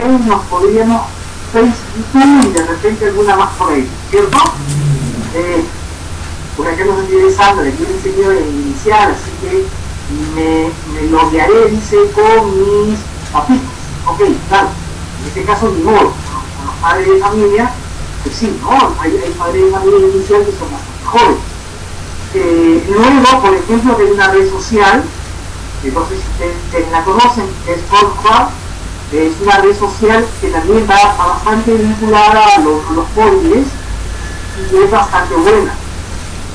nos podríamos Facebook y de repente alguna más por ahí, ¿cierto? Por acá nos envió Sandra, yo le enseño en inicial, así que me loguearé, dice, con mis papitos. Ok, claro, en este caso ni modo, con los padres de familia, pues sí, ¿no? Hay padres de familia inicial que son bastante jóvenes. Luego, por ejemplo, hay una red social, no sé si ustedes la conocen, que es Foursquare. Es una red social que también va bastante vinculada a los móviles y es bastante buena.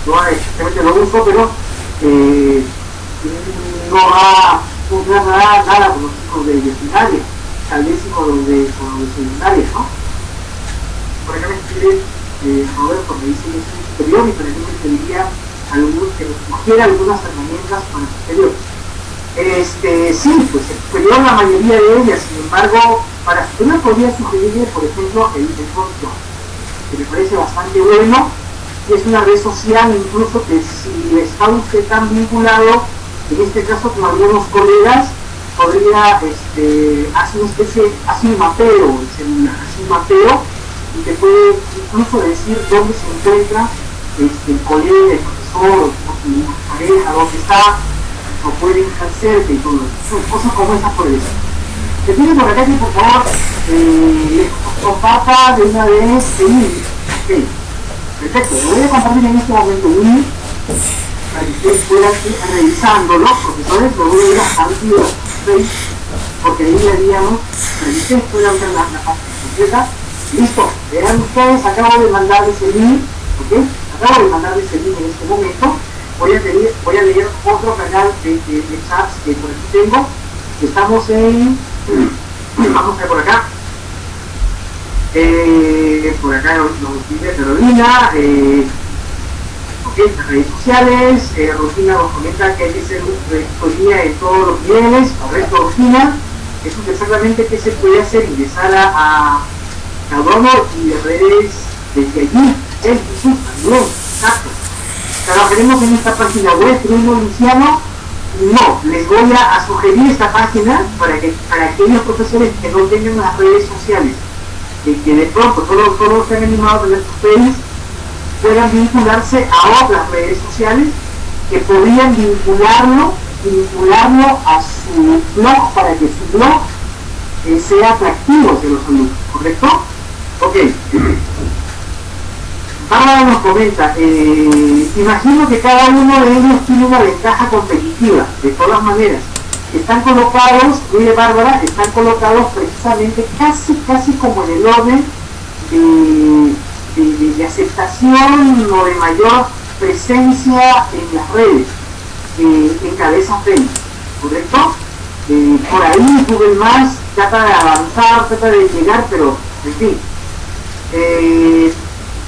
Yo exactamente lo uso, pero no va a funcionar nada con los chicos de primaria, tal vez sí con los de secundaria, ¿no? Por acá me escribe Roberto, me dice que es un superior y para mí me pediría que nos sugiera algunas herramientas para el superior. Sí, pues el superior, la mayoría de ellas, sin embargo, para superior podría sugerirle, por ejemplo, el Foursquare, que me parece bastante bueno, y es una red social incluso que si está usted tan vinculado, en este caso con algunos colegas, podría hacer una especie, hace un mapeo, hace un mapeo, y te puede incluso decir dónde se encuentra el colega, el profesor, o su pareja, dónde está, o pueden estar cerca y todo eso, cosas como esas por eso. Te pido por acá que por favor les comparta de una vez el link. Ok, perfecto, lo voy a compartir en este momento un link para que ustedes puedan ir revisándolo, profesores, lo voy a ir a partir de 6, porque ahí le haríamos, para que ustedes puedan ver la página completa. Listo, verán ustedes, acabo de mandarles el link, ok, acabo de mandarles el link en este momento. Voy a leer otro canal de chats que por aquí tengo. Estamos en... Vamos a ver por acá. Por acá nos dice Carolina. Ok, las redes sociales. Rufina nos comenta que hay que ser rectoría en todos los niveles. Correcto, Rufina. Eso es exactamente qué se puede hacer. Ingresar a Cardono y de redes desde allí. Facebook también. Exacto. Trabajaremos en esta página web, Trino Luciano. No, les voy a sugerir esta página para aquellos profesores que no tengan las redes sociales, que de pronto solo se han animado a tener sus redes, puedan vincularse a otras redes sociales que podrían vincularlo a su blog para que su blog sea atractivo hacia los alumnos, ¿correcto? Ok. Bárbara nos comenta, imagino que cada uno de ellos tiene una ventaja competitiva, de todas maneras. Están colocados, mire Bárbara, están colocados precisamente casi como en el orden de aceptación o de mayor presencia en las redes, encabeza Facebook, ¿correcto? Por ahí Google Maps trata de avanzar, trata de llegar, pero en fin.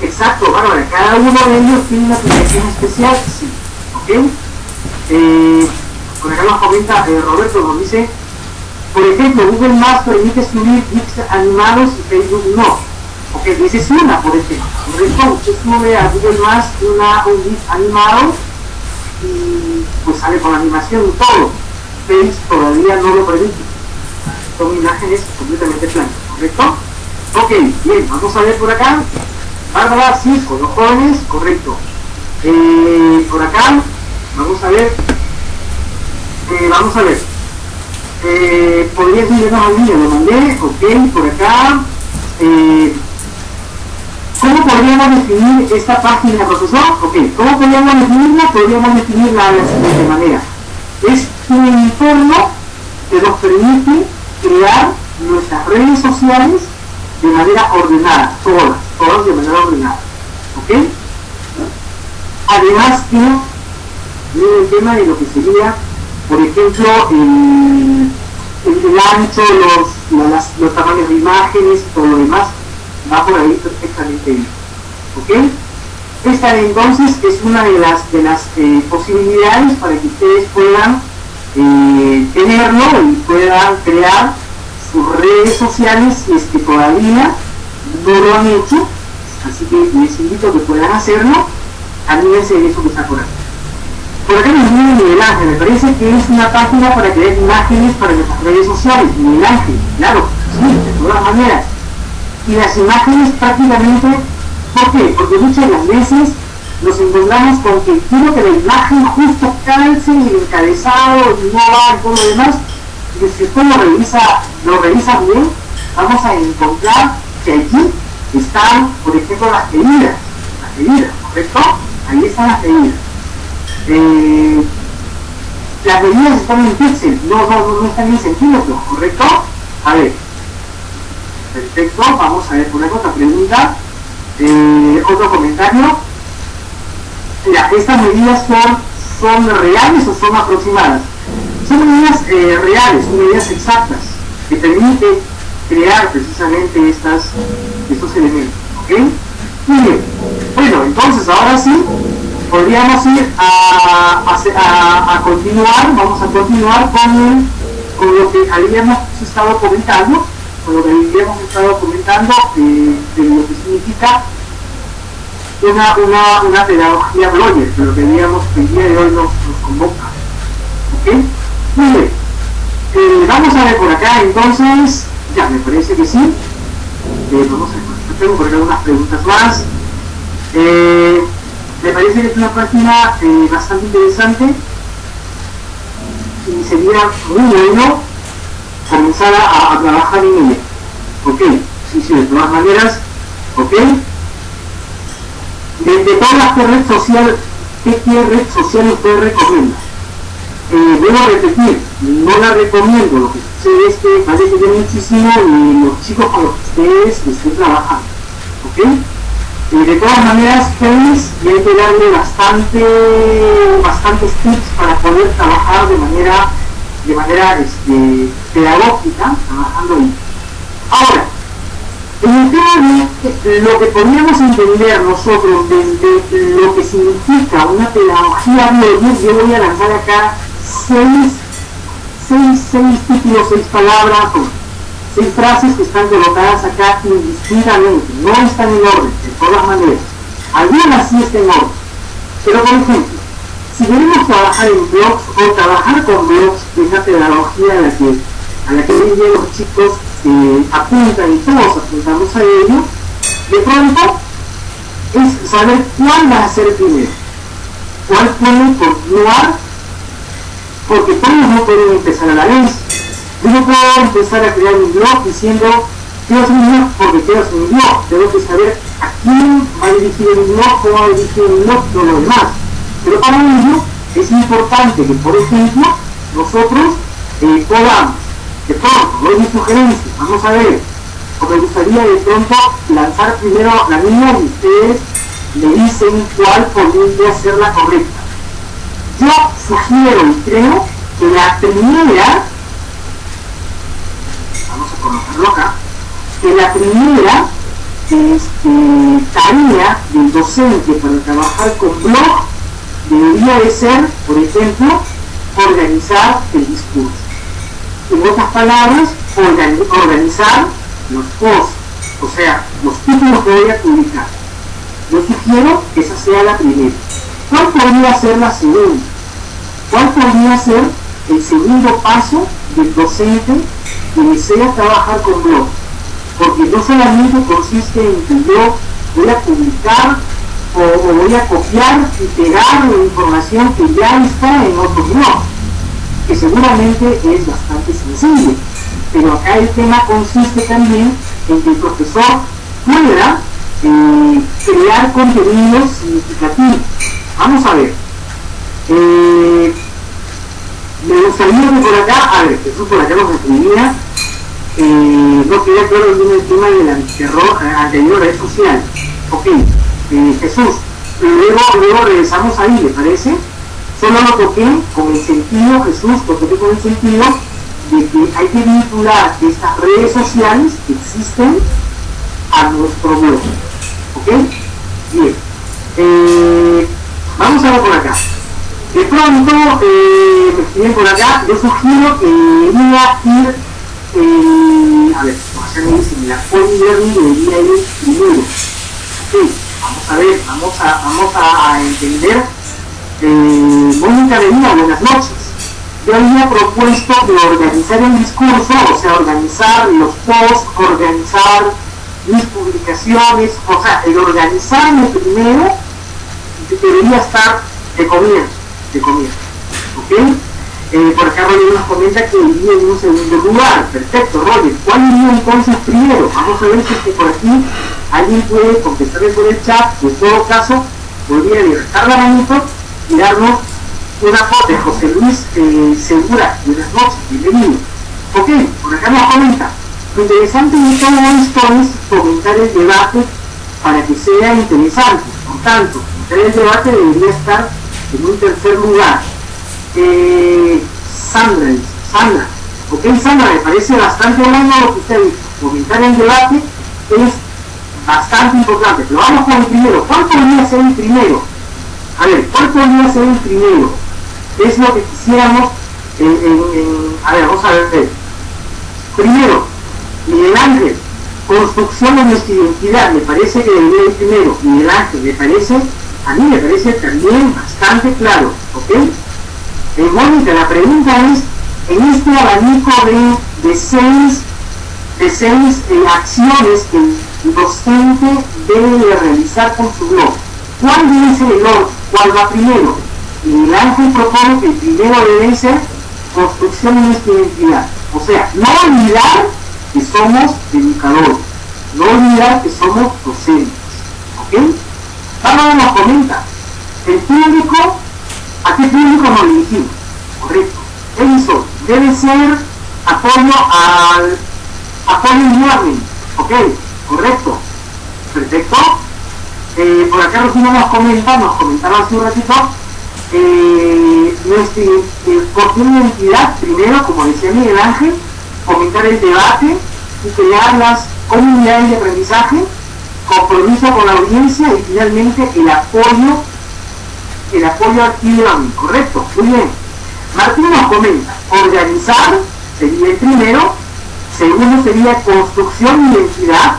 Exacto, Bárbara, cada uno de ellos tiene una aplicación especial, sí, ¿ok? Por acá nos comenta Roberto, nos dice, por ejemplo, Google Maps permite subir GIFs animados y Facebook no. Ok, esa es una, por ejemplo. ¿Correcto? Usted sube a Google Maps un GIF animado y pues sale con animación y todo. Facebook todavía no lo permite. Son imágenes completamente planas, ¿correcto? Ok, bien, vamos a ver por acá. Bárbara, sí, con los jóvenes, correcto. Por acá, vamos a ver. Podría enviarnos al vídeo, lo mandé, ok, por acá. ¿Cómo podríamos definir esta página, profesor? Ok, ¿cómo podríamos definirla? Podríamos definirla de la siguiente manera. Es un entorno que nos permite crear nuestras redes sociales de manera ordenada, todas de manera ordenada, ¿ok? Además tiene el tema de lo que sería, por ejemplo, el ancho, los tamaños de imágenes, todo lo demás, va por ahí perfectamente bien, ¿ok? Esta entonces es una de las posibilidades para que ustedes puedan tenerlo y puedan crear sus redes sociales si es que todavía no lo han hecho, así que les invito a que puedan hacerlo. Anímense de eso que está por aquí. Por acá nos viene Miguel Ángel, me parece que es una página para crear imágenes para nuestras redes sociales. Miguel Ángel, claro, sí, de todas manera. Y las imágenes prácticamente, ¿por qué? Porque muchas de las veces nos encontramos con que quiero que la imagen justo calce en el encabezado y no va y todo lo demás. Y si usted lo revisa bien, vamos a encontrar que allí están, por ejemplo, las medidas, ¿correcto? Ahí están las medidas. Las medidas están en píxeles, no están en centímetros, ¿correcto? A ver, perfecto, vamos a ver por acá otra pregunta, otro comentario. Mira, estas medidas son reales o son aproximadas. Son medidas reales, son medidas exactas, que permiten crear precisamente estos elementos, ¿ok? Muy bien, bueno, entonces ahora sí, podríamos ir a continuar, vamos a continuar con lo que habíamos estado comentando, de lo que significa una pedagogía Bloyer, que lo que veíamos que el día de hoy nos convoca. ¿Ok? Muy bien. Vamos a ver por acá, entonces, ya me parece que sí. Vamos a ver, tengo por acá unas preguntas más. Me parece que es una página bastante interesante y sería muy bueno comenzar a trabajar en ella. ¿Ok? Sí, de todas maneras, ¿ok? De todas las red social, ¿qué red social usted recomienda? Vuelvo a repetir, no la recomiendo, lo que sucede es que va a depender muchísimo de los chicos con los que ustedes estén trabajando, ¿ok? De todas maneras, pues, y hay que darle bastantes tips para poder trabajar de manera pedagógica, trabajando ahí. Ahora, en el tema de lo que podríamos entender nosotros desde lo que significa una pedagogía Bloyer, yo voy a lanzar acá seis títulos, 6 palabras, 6 frases que están colocadas acá indistintamente, no están en orden, de todas maneras. Algunas sí están en orden. Pero por ejemplo, si queremos trabajar en blogs o trabajar con blogs, que es la pedagogía a la que hoy en día los chicos apuntan y todos apuntamos a ello, de pronto es saber cuál va a ser el primero, cuál puede continuar, porque todos no pueden empezar a la vez. Yo no puedo empezar a crear un blog diciendo quiero hacer un blog porque quiero hacer un blog. Tengo que saber a quién va a dirigir el blog, cómo va a dirigir el blog, todo lo demás. Pero para ello es importante que, por ejemplo, nosotros podamos, de pronto, doy mis sugerencias, vamos a ver, o me gustaría de pronto lanzar primero la mía y ustedes me dicen cuál podría ser la correcta. Yo sugiero y creo que la primera, vamos a colocarlo acá, que la primera tarea del docente para trabajar con blog debería de ser, por ejemplo, organizar el discurso. En otras palabras, organizar los posts, o sea, los títulos que voy a publicar. Yo sugiero que esa sea la primera. ¿Cuál podría ser la segunda? ¿Cuál podría ser el segundo paso del docente que desea trabajar con blog? Porque no solamente consiste en que yo voy a publicar o voy a copiar y pegar la información que ya está en otros blogs, que seguramente es bastante sencillo, pero acá el tema consiste también en que el profesor pueda crear contenidos significativos. Vamos a ver, me gustaría que por acá, a ver, Jesús por acá nos escribía, no quería claro bien el tema del anterior red social. Ok, Jesús, luego regresamos ahí, ¿le parece? Solo lo toqué con el sentido, Jesús, lo toqué con el sentido de que hay que vincular estas redes sociales que existen a nuestro blog. ¿Ok? Bien. Vamos a ver por acá. De pronto, me escriben por acá, yo sugiero que debería ir, a ver, acá me dicen, la Polylearning debería ir primero. Ok, vamos a ver, vamos a entender. Mónica Medina, buenas noches. yo había propuesto de organizar el discurso, o sea, organizar los posts, organizar mis publicaciones, o sea, el organizarme primero debería estar de comienzo, ¿ok? Por acá Roger nos comenta que iría en un segundo lugar. Perfecto, Roger. ¿Cuál iría entonces primero? Vamos a ver si es que por aquí alguien puede contestarle por el chat. En todo caso, podría levantar la manito y darnos una foto de José Luis Segura. Buenas noches, bienvenido. Ok, por acá nos comenta. Lo interesante de todo esto es fomentar el debate para que sea interesante. Por tanto, el debate debería estar en un tercer lugar. Sandra, ok, Sandra, me parece bastante bueno lo que usted dijo. Fomentar el debate es bastante importante, pero vamos con el primero. ¿Cuál podría ser el primero? A ver, ¿cuál podría ser el primero? Es lo que quisiéramos a ver, vamos a ver. Primero, Miguel Ángel, construcción de nuestra identidad, me parece que debería ir primero. Miguel Ángel, a mí me parece también bastante claro, ¿ok? Mónica, la pregunta es, en este abanico de seis acciones que el docente debe de realizar con su blog, ¿cuál debe ser el orden? ¿Cuál va primero? Y el Ángel propone que el primero debe ser construcción de nuestra identidad. O sea, no olvidar que somos educadores, no olvidar que somos docentes, ¿ok? Vamos nos comenta, el público, ¿a qué público nos dirigimos? Correcto. Edison, debe ser apoyo learning. Ok, correcto. Perfecto. Por acá Rocío nos comentaba hace un ratito, nuestra cuestión de identidad, primero, como decía Miguel Ángel, fomentar el debate y crear las comunidades de aprendizaje, compromiso con la audiencia y finalmente el apoyo al e-learning, correcto, muy bien. Martín nos comenta, organizar sería el primero, segundo sería construcción de identidad,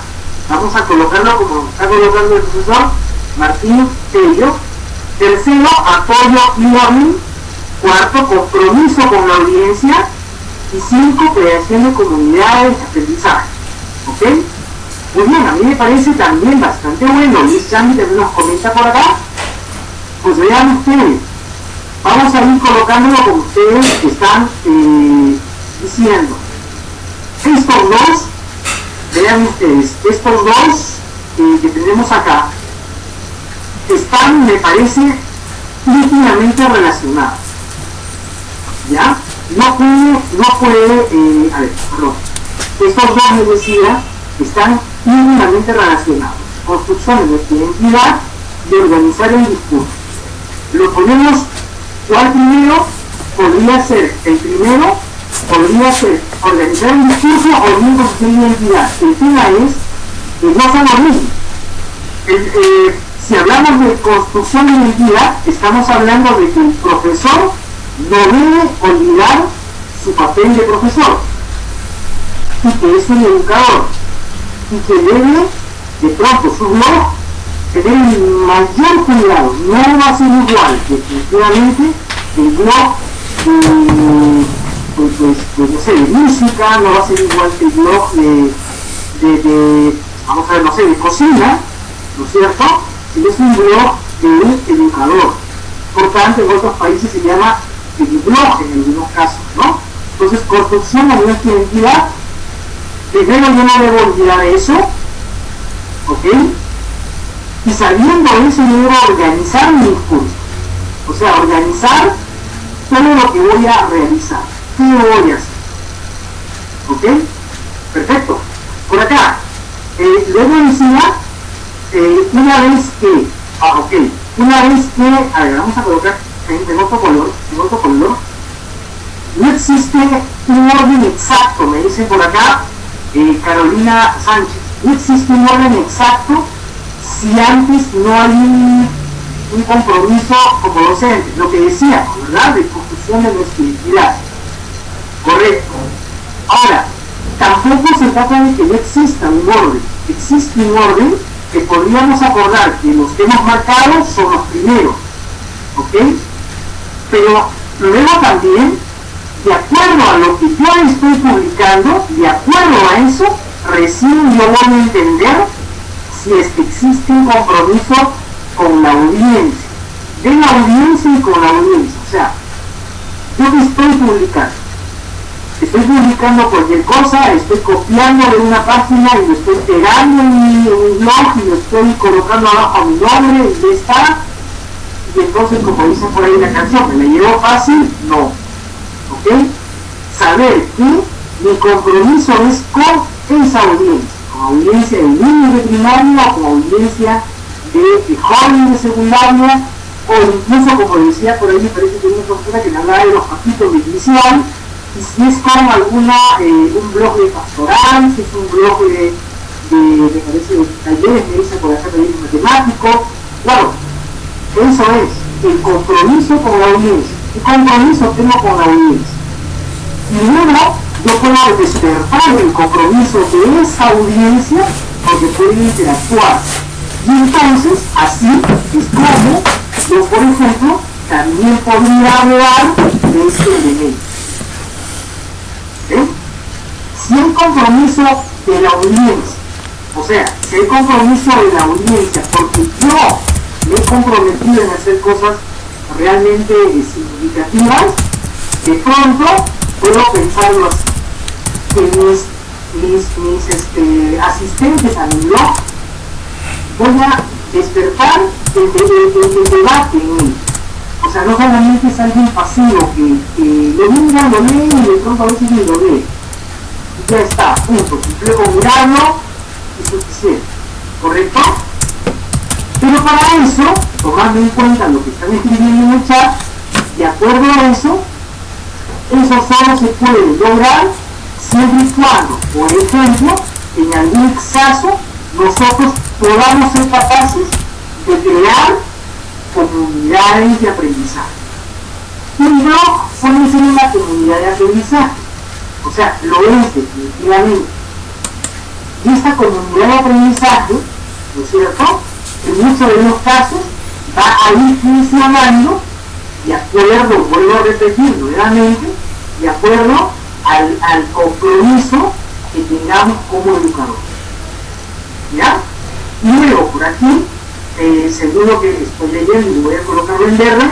vamos a colocarlo como está colocando el profesor Martín Tello. Tercero, apoyo e-learning. Cuarto, compromiso con la audiencia. Y 5, creación de comunidades de aprendizaje. ¿Ok? Muy bien, a mí me parece también bastante bueno. Luis Chandy también nos comenta por acá. Pues vean ustedes, vamos a ir colocándolo como ustedes están diciendo. Estos dos, vean ustedes, estos dos que tenemos acá, están, me parece, íntimamente relacionados. ¿Ya? No puede, a ver, perdón. Estos dos, les decía, están íntimamente relacionados. Construcción de nuestra identidad y organizar el discurso. Lo ponemos, ¿cuál primero? Podría ser, el primero podría ser organizar el discurso o bien construcción de identidad. El tema es que no son lo mismo. Si hablamos de construcción de identidad, estamos hablando de que el profesor no debe olvidar su papel de profesor y que es un educador y que debe, de pronto, su blog tener el mayor cuidado. No va a ser igual, definitivamente, el blog no sé, de música, no va a ser igual que el blog vamos a ver, no sé, de cocina, ¿no es cierto? Si es un blog de educador. Por tanto, en otros países se llama blog en algunos casos, ¿no? Entonces, construcción de nuestra identidad, primero yo no debo olvidar eso, ¿ok? Y sabiendo eso, yo debo organizar mi discurso. O sea, organizar todo lo que voy a realizar. ¿Qué voy a hacer? ¿Ok? Perfecto. Por acá, luego decía, una vez que, a ver, vamos a colocar en otro color, no existe un orden exacto, me dice por acá Carolina Sánchez, no existe un orden exacto si antes no hay un compromiso como docente, lo que decía, ¿verdad?, de construcción de nuestra identidad. Correcto. Ahora, tampoco se trata de que no exista un orden, existe un orden que podríamos acordar que los que hemos marcado son los primeros, ¿ok? Pero luego también de acuerdo a lo que yo estoy publicando, de acuerdo a eso, recién yo voy a entender si es que existe un compromiso con la audiencia, de la audiencia y con la audiencia. O sea, yo que estoy publicando cualquier cosa, estoy copiando de una página y lo estoy pegando en mi blog y lo estoy colocando abajo a mi nombre y ya está. Y entonces, como dicen por ahí la canción, ¿me la llevo fácil? No. ¿Ok? Saber que mi compromiso es con esa audiencia, con audiencia de niños de primaria o con audiencia de jóvenes de secundaria, o incluso, como decía por ahí, me parece que hay una persona que me hablaba de los capítulos de inicial, y si es con un blog de pastoral, si es un blog me parece, de talleres, me dice por acá talleres matemáticos. Claro, eso es el compromiso con la audiencia. ¿Qué compromiso tengo con la audiencia? Y luego yo puedo despertar el compromiso de esa audiencia porque pueden interactuar. Y entonces, así es como yo, por ejemplo, también podría hablar de este elemento. ¿Eh? Si hay compromiso de la audiencia, o sea, si hay compromiso de la audiencia porque yo me he comprometido en hacer cosas realmente significativas, de pronto puedo pensarlo así, que mis asistentes a mi blog voy a despertar el debate en él. O sea, no solamente es alguien pasivo que lo mira, lo lee y de pronto a veces ni lo lee. Y ya está, punto. Cumple con mirarlo y suficiente. ¿Correcto? Pero para eso, tomando en cuenta lo que están escribiendo en el chat, de acuerdo a eso solo se puede lograr siempre y cuando, por ejemplo, en algún caso, nosotros podamos ser capaces de crear comunidades de aprendizaje. Un blog puede ser una comunidad de aprendizaje, o sea, lo es definitivamente. Y esta comunidad de aprendizaje, ¿no es cierto?, en muchos de los casos va a ir funcionando de acuerdo, vuelvo a repetir nuevamente, de acuerdo al compromiso que tengamos como educadores. ¿Ya? Y luego por aquí, seguro que estoy leyendo y voy a colocarlo en verde,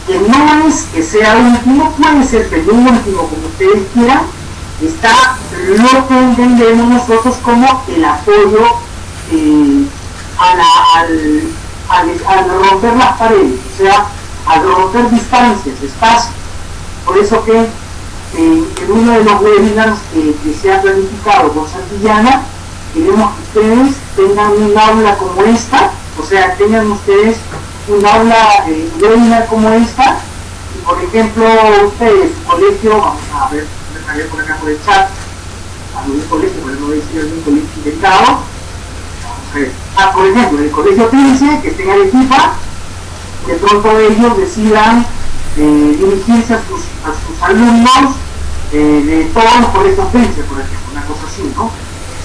que no es que sea último, puede ser que el último, como ustedes quieran, está lo que entendemos nosotros como el apoyo al romper las paredes, o sea, al romper distancias, espacios. Por eso que en uno de los webinars que se ha planificado con Santillana, queremos que ustedes tengan un aula como esta, o sea, tengan ustedes un aula webinar como esta, y por ejemplo, ustedes, su colegio, vamos a ver por acá por el chat, algún colegio, pero no voy a decir algún colegio inventado, vamos a ver, por ejemplo, el colegio Prince, que esté en Arequipa, de pronto ellos decidan dirigirse a sus alumnos de todos los colegios Prince, por ejemplo, una cosa así, ¿no? O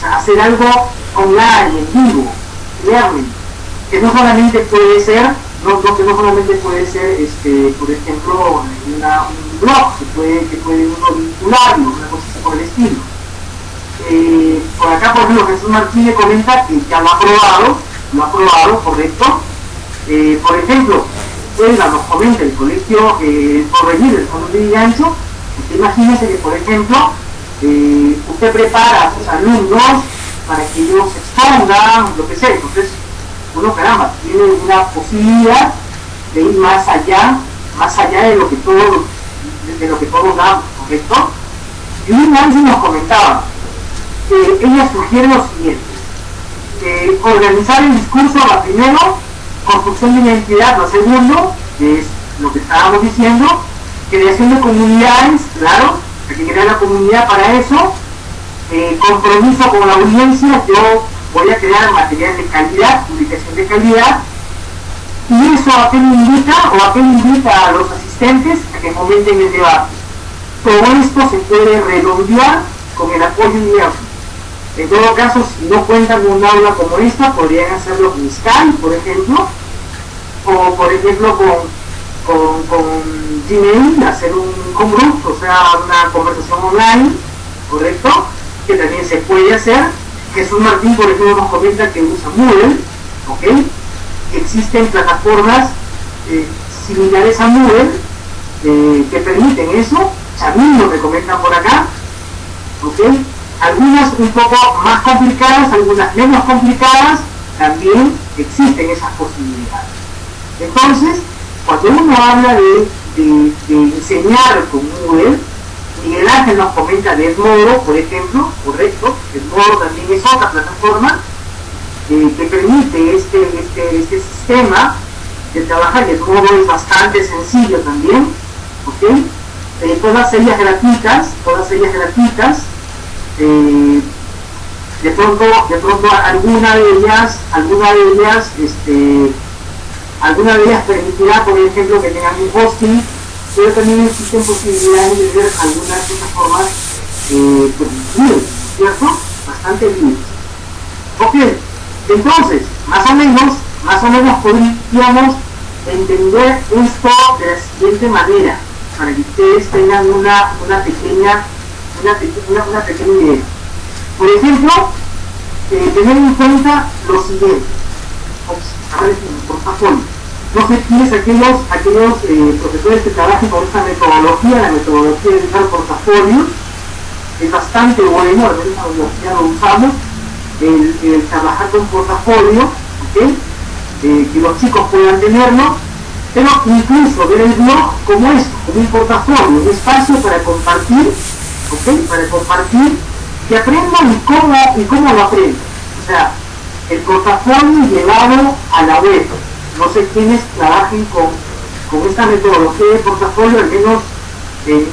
sea, hacer algo online, en vivo, learning, que no solamente puede ser, que no solamente puede ser, por ejemplo, un blog, que puede uno vincularlo, una cosa así por el estilo. Por acá, por ejemplo, Jesús Martínez comenta que ya lo ha aprobado, correcto. Por ejemplo, Elga nos comenta el colegio Porvenir, el Fondo de Gancho. Imagínense que, por ejemplo, usted prepara a sus alumnos para que ellos expongan, lo que sea. Entonces, uno, caramba, tiene una posibilidad de ir más allá de lo que todos damos, ¿correcto? Y una vez nos comentaba, ella sugiere lo siguiente: organizar el discurso, la primero, construcción de identidad, lo segundo, que es lo que estábamos diciendo, creación de comunidades, claro, hay que crear la comunidad para eso, compromiso con la audiencia, yo voy a crear material de calidad, publicación de calidad, y eso a qué invita a los asistentes a que comenten el debate. Todo esto se puede redondear con el apoyo inmediato. En todo caso, si no cuentan con un aula como esta, podrían hacerlo con Skype, por ejemplo, o por ejemplo con Gmail, hacer un group, o sea, una conversación online, ¿correcto? Que también se puede hacer. Jesús Martín, por ejemplo, nos comenta que usa Moodle, ¿ok? Existen plataformas similares a Moodle que permiten eso. Chamino me comentan por acá, ¿ok? Algunas un poco más complicadas, algunas menos complicadas, también existen esas posibilidades. Entonces, cuando uno habla de enseñar con Moodle, Miguel Ángel nos comenta de Edmodo, por ejemplo, correcto. Edmodo también es otra plataforma que permite este sistema de trabajar. Edmodo es bastante sencillo también, ¿ok? Todas ellas gratuitas, de pronto alguna de ellas permitirá, por ejemplo, que tengan un hosting, pero también existen posibilidades de ver algunas plataformas libres, ¿cierto? Bastante libres. Ok, entonces, más o menos podríamos entender esto de la siguiente manera, para que ustedes tengan una pequeña idea. Por ejemplo, tener en cuenta lo siguiente. Ahora es un portafolio. No sé quiénes aquellos profesores que trabajan con esta metodología, la metodología de usar portafolio. Es bastante bueno, al menos ya lo usamos, el trabajar con portafolio, ¿ok? Que los chicos puedan tenerlo, pero incluso ver el blog como esto, como un portafolio, un espacio para compartir, ¿ok? Para compartir, que aprendan y cómo lo aprenden. O sea, el portafolio llevado a la web. No sé quiénes trabajen con esta metodología de portafolio, al menos en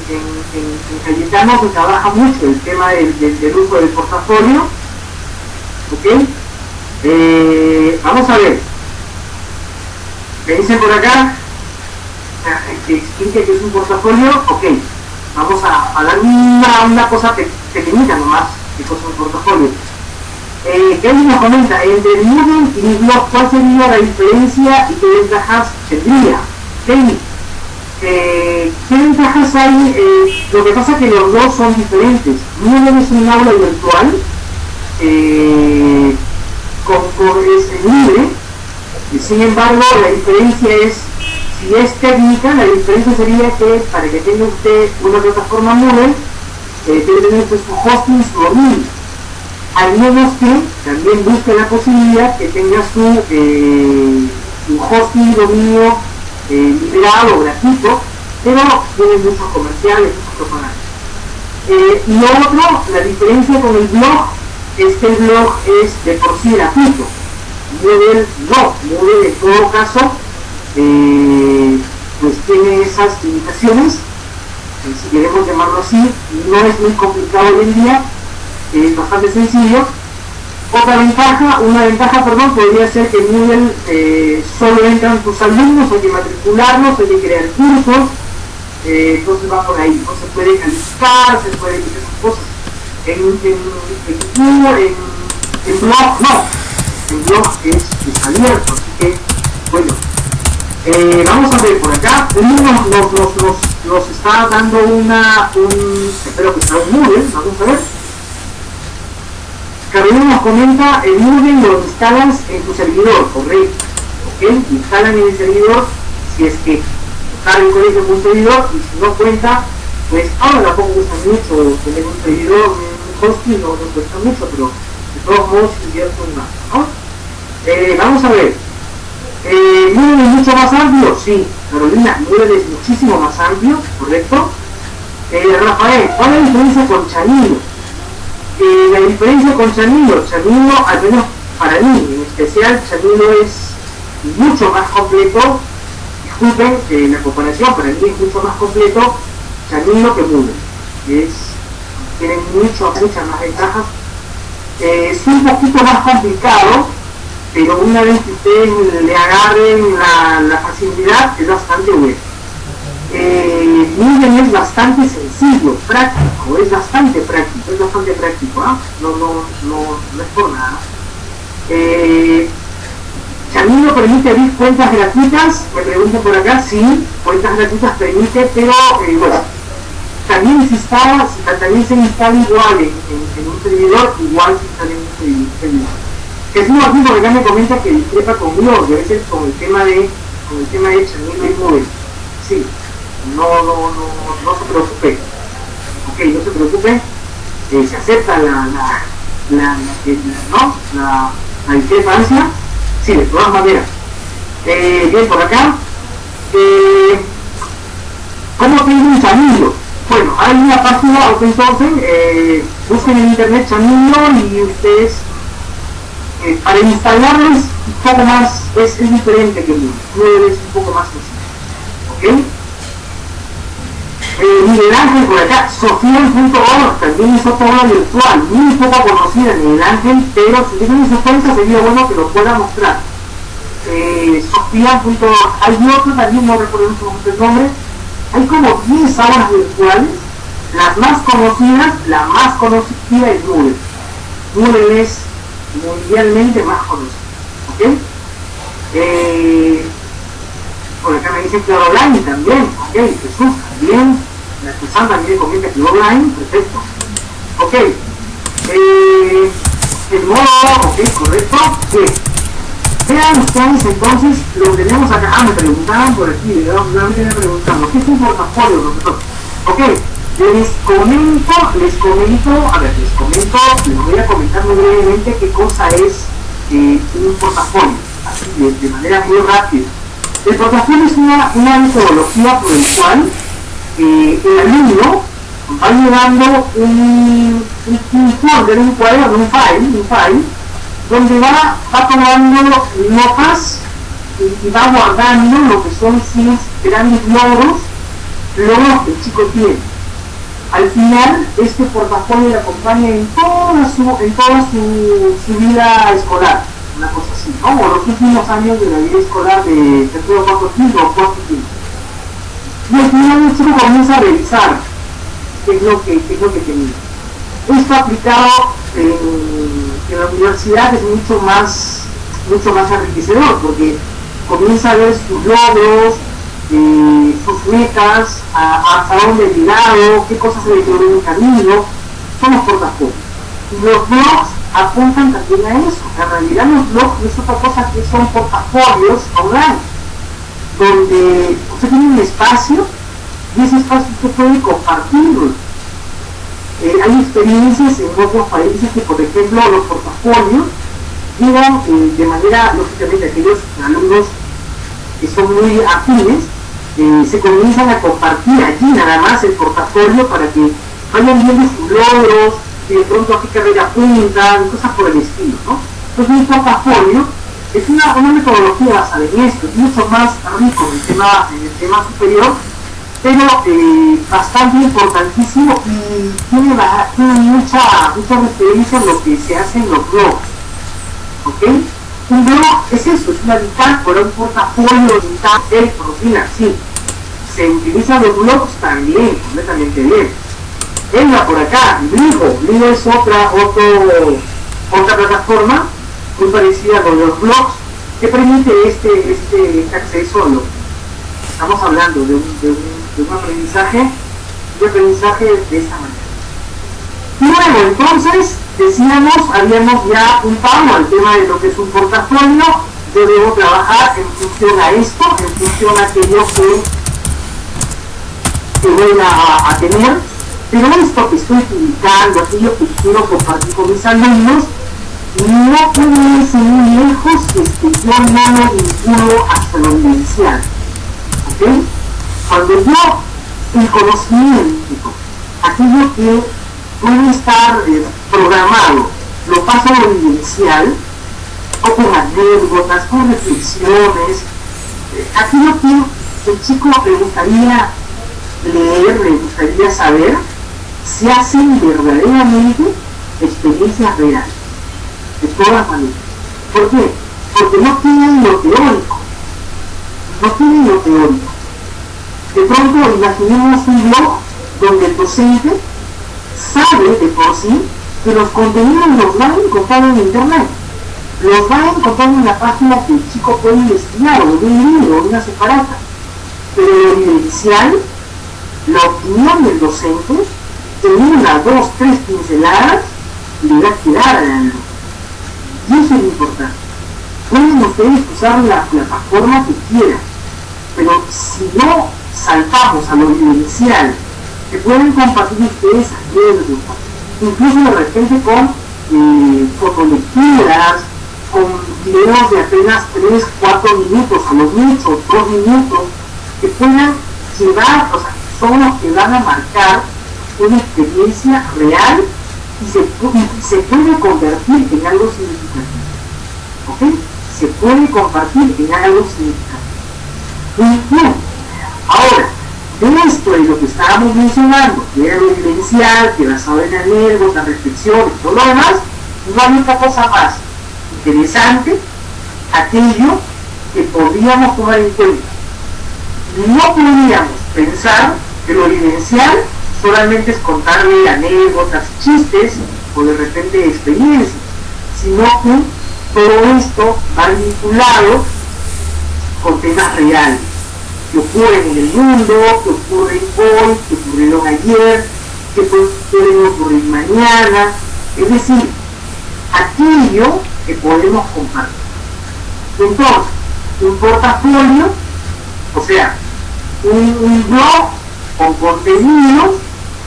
Cayetano se trabaja mucho el tema del uso del portafolio. ¿Ok? Vamos a ver. Me dicen por acá que explique que es un portafolio. Ok, vamos a dar una cosa pequeñita nomás, que cosa un portafolio. Kelly nos comenta, entre el Moodle y mi blog, ¿cuál sería la diferencia y qué ventajas tendría? Kelly, ¿qué ventajas hay? Lo que pasa es que los dos son diferentes. Moodle es un aula virtual, es libre, y sin embargo la diferencia es, si es técnica, la diferencia sería que para que tenga usted una plataforma Moodle, debe tener usted su hosting, su dominio. Al menos que también busque la posibilidad que tenga su hosting y dominio liberado, gratuito, pero tiene muchos comerciales, muchos propaganda. Y lo otro, la diferencia con el blog es que el blog es de por sí gratuito. Moodle no, Moodle en todo caso pues tiene esas limitaciones, si queremos llamarlo así. No es muy complicado hoy en día, es bastante sencillo. Una ventaja, podría ser que en Moodle solo entran tus alumnos, hay que matricularlos, hay que crear cursos, entonces va por ahí, no se puede calificar, se puede hacer esas cosas. En blog no, en blog es abierto, así que bueno. Vamos a ver por acá, nos está dando espero que sea un Moodle, vamos a ver. Carolina nos comenta, el Moodle lo instalas en tu servidor, correcto, ¿ok? Instalan en el servidor, si es que está en el colegio con un servidor, y si no cuenta, pues ahora tampoco cuesta mucho tener un servidor, un hosting, no cuesta mucho, pero de todos modos invierto un gasto, ¿no? Vamos a ver, ¿Moodle es mucho más amplio? Sí, Carolina, Moodle es muchísimo más amplio, correcto. Rafael, ¿cuál es la diferencia con Chamino? La diferencia con Chamino, al menos para mí en especial, Chamino es mucho más completo. Disculpen la comparación, para mí es mucho más completo Chamino que Moodle. Tienen muchas más ventajas. Es un poquito más complicado, pero una vez que ustedes le agarren la facilidad, es bastante bueno. Moodle es bastante sencillo, práctico, es bastante práctico, ¿eh? No es por nada. Chamilo permite abrir cuentas gratuitas, me preguntan por acá, sí, cuentas gratuitas permite, pero bueno, también también se instala igual en un servidor, igual se instala en un servidor. Jesús aquí por acá me comenta que discrepa conmigo, debe ser con el tema de Chamilo y Moodle. Sí, no se preocupe. Ok, no se preocupe, se acepta la discrepancia, sí, de todas maneras. Bien, por acá, ¿cómo tengo un Chamilo? Bueno, hay una página open source, busquen en internet Chamilo y ustedes, para instalarlo es un poco más, es diferente que Moodle es un poco más sencillo, ¿ok? Miguel Ángel por acá, Sofian.org, también es otra obra virtual, muy poco conocida Miguel Ángel, pero si tienen su cuenta sería bueno que lo pueda mostrar. Sofian.org, hay otro también, no recuerdo en este momento el nombre, hay como 10 aulas virtuales, las más conocidas, la más conocida es Moodle. Moodle es mundialmente más conocido, ¿ok? Por acá me dicen que online también, ok, Jesús también, la Susan también comenta que online, perfecto, ok, el modo, ok, correcto, bien, vean ustedes entonces, lo tenemos acá, me preguntaban por aquí, realmente me preguntaban, ¿qué es un portafolio, profesor? Ok, les voy a comentar muy brevemente qué cosa es un portafolio, así de manera muy rápida. El portafolio es una metodología por el cual el alumno va llevando un folder, un cuaderno, un file, donde va tomando notas y va guardando lo que son sus grandes logros que el chico tiene. Al final, este portafolio le acompaña en toda su vida escolar, una cosa así, ¿no? O los últimos años de la vida escolar de tercero o cuarto tiempo. Y al final el chico comienza a revisar qué es lo que tenía. Esto aplicado en la universidad es mucho más enriquecedor, porque comienza a ver sus logros, sus metas, hasta dónde ha llegado, qué cosas se le quedó en el camino, son los portafolios. Y los blogs apuntan también a eso. En realidad los blogs no es otra cosa que son portafolios online, donde usted tiene un espacio y ese espacio usted puede compartirlo. Hay experiencias en otros países que, por ejemplo, los portafolios llegan de manera, lógicamente, aquellos alumnos que son muy afines, se comienzan a compartir allí nada más el portafolio para que vayan viendo sus logros, y de pronto a qué carrera apuntan, cosas por el estilo, ¿no? Entonces un portafolio es una metodología basada en esto, es mucho más rico en el tema superior, pero bastante importantísimo y tiene mucha referencia en lo que se hace en los blogs, ¿ok? Un blog es eso, es una bitácora, un portafolio, rutina, sí. Se utilizan los blogs también, completamente bien. Venga por acá, Bligo es otra plataforma muy parecida con los blogs que permite este acceso a lo que estamos hablando de un aprendizaje de esta manera. Y luego entonces habíamos ya juntado al tema de lo que es un portafolio. Yo debo trabajar en función a esto, en función a aquello que voy a tener, pero esto que estoy publicando, aquello que quiero compartir con mis alumnos, no puede irse muy lejos que yo no lo vinculo hasta lo vivencial, ¿ok? Cuando el conocimiento, aquello que puede estar programado, lo paso a lo vivencial, o con anécdotas, con reflexiones, aquello que el chico le gustaría leer, le gustaría saber, se hacen verdaderamente experiencias reales, de todas maneras. ¿Por qué? Porque no tienen lo teórico. De pronto imaginemos un blog donde el docente sabe de por sí que los contenidos los van a encontrar en internet, los va a encontrar en la página que el chico puede investigar, o en un libro, o en una separata. Pero lo evidencial, la opinión del docente, en una, dos, tres pinceladas, le va a quedar al alumno. Y eso es lo importante. Pueden ustedes usar la plataforma que quieran, pero si no saltamos a lo evidencial, que pueden compartir ustedes anécdotas, incluso de repente con fotolecturas, con videos de apenas 3, 4 minutos, a lo mucho 2 minutos, que puedan llevar, o sea, son los que van a marcar una experiencia real y se puede convertir en algo significativo. ¿Ok? Se puede compartir en algo significativo. Muy bien. Ahora, de esto de lo que estábamos mencionando, que era lo evidencial, que basado en anécdotas, reflexiones, todo lo demás, no hay otra cosa más interesante, aquello que podríamos tomar en cuenta. No podríamos pensar que lo evidencial solamente es contarle anécdotas, chistes o de repente experiencias, sino que todo esto va vinculado con temas reales, que ocurren en el mundo, que ocurren hoy, que ocurrieron ayer, que pueden ocurrir mañana, es decir, aquello que podemos compartir. Entonces, un portafolio, o sea, un blog con contenidos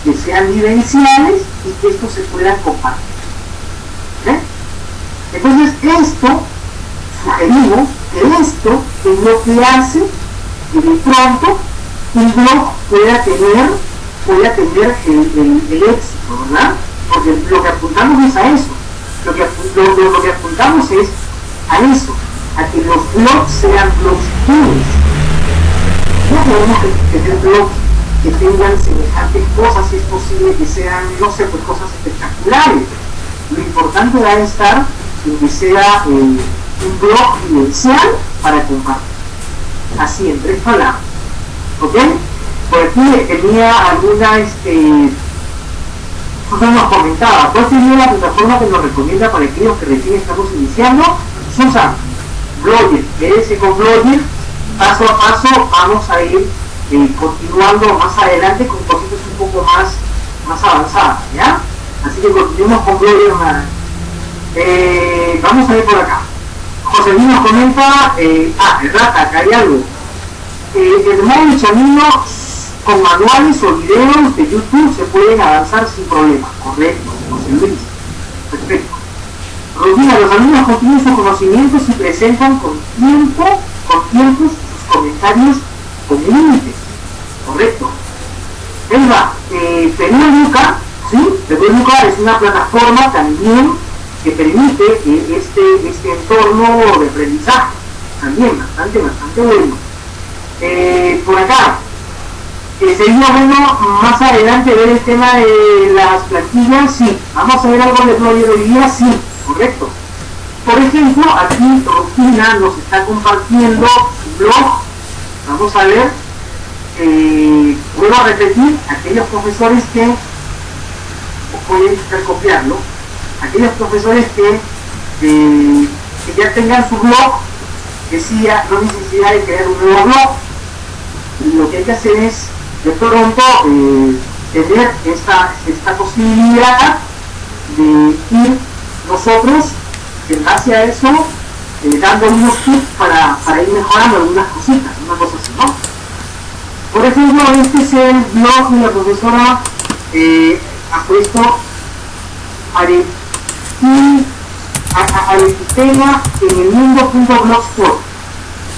que sean vivenciales y que estos se puedan compartir. ¿Eh? Entonces, esto, sugerimos que esto es lo que hace que de pronto un blog pueda tener el éxito, ¿verdad? Porque lo que apuntamos es a eso. Lo que apuntamos es a eso, a que los blogs sean blogs únicos. No podemos tener blogs que tengan semejantes cosas, si es posible que sean, no sé, pues cosas espectaculares. Lo importante va a estar en que sea un blog vivencial para compartir. Así, en 3 palabras. ¿Ok? Por aquí tenía alguna, Susan nos comentaba, ¿cuál sería la plataforma que nos recomienda para aquellos que recién estamos iniciando? Susan, Blogger, quédese con Blogger, paso a paso vamos a ir continuando más adelante con cositas un poco más avanzadas, ¿ya? Así que continuemos con Blogger. Vamos a ir por acá. José Luis nos comenta, Rata, acá hay algo. Hermano y Chamino, con manuales o videos de YouTube se pueden avanzar sin problema. Correcto, José Luis. Perfecto. Rodina, los alumnos continúan sus conocimientos y presentan con tiempo sus comentarios con límites. Correcto. Elba, Perú Educa, ¿sí? Perú Educa es una plataforma también que permite este entorno de aprendizaje. También bastante bueno. Por acá, sería bueno más adelante ver el tema de las plantillas, sí. Vamos a ver algo de Blogger hoy día, sí, correcto. Por ejemplo, aquí Rosina nos está compartiendo su blog. Vamos a ver, vuelvo a repetir, aquellos profesores que, pueden recopiarlo, aquellos profesores que ya tengan su blog, decía, no hay necesidad de crear un nuevo blog. Lo que hay que hacer es de pronto tener esta posibilidad de ir nosotros en base a eso dando unos tips para ir mejorando algunas cositas, una cosa así, ¿no? Por ejemplo, este es el blog de la profesora ha puesto Aretitela en el mundo.blogspot.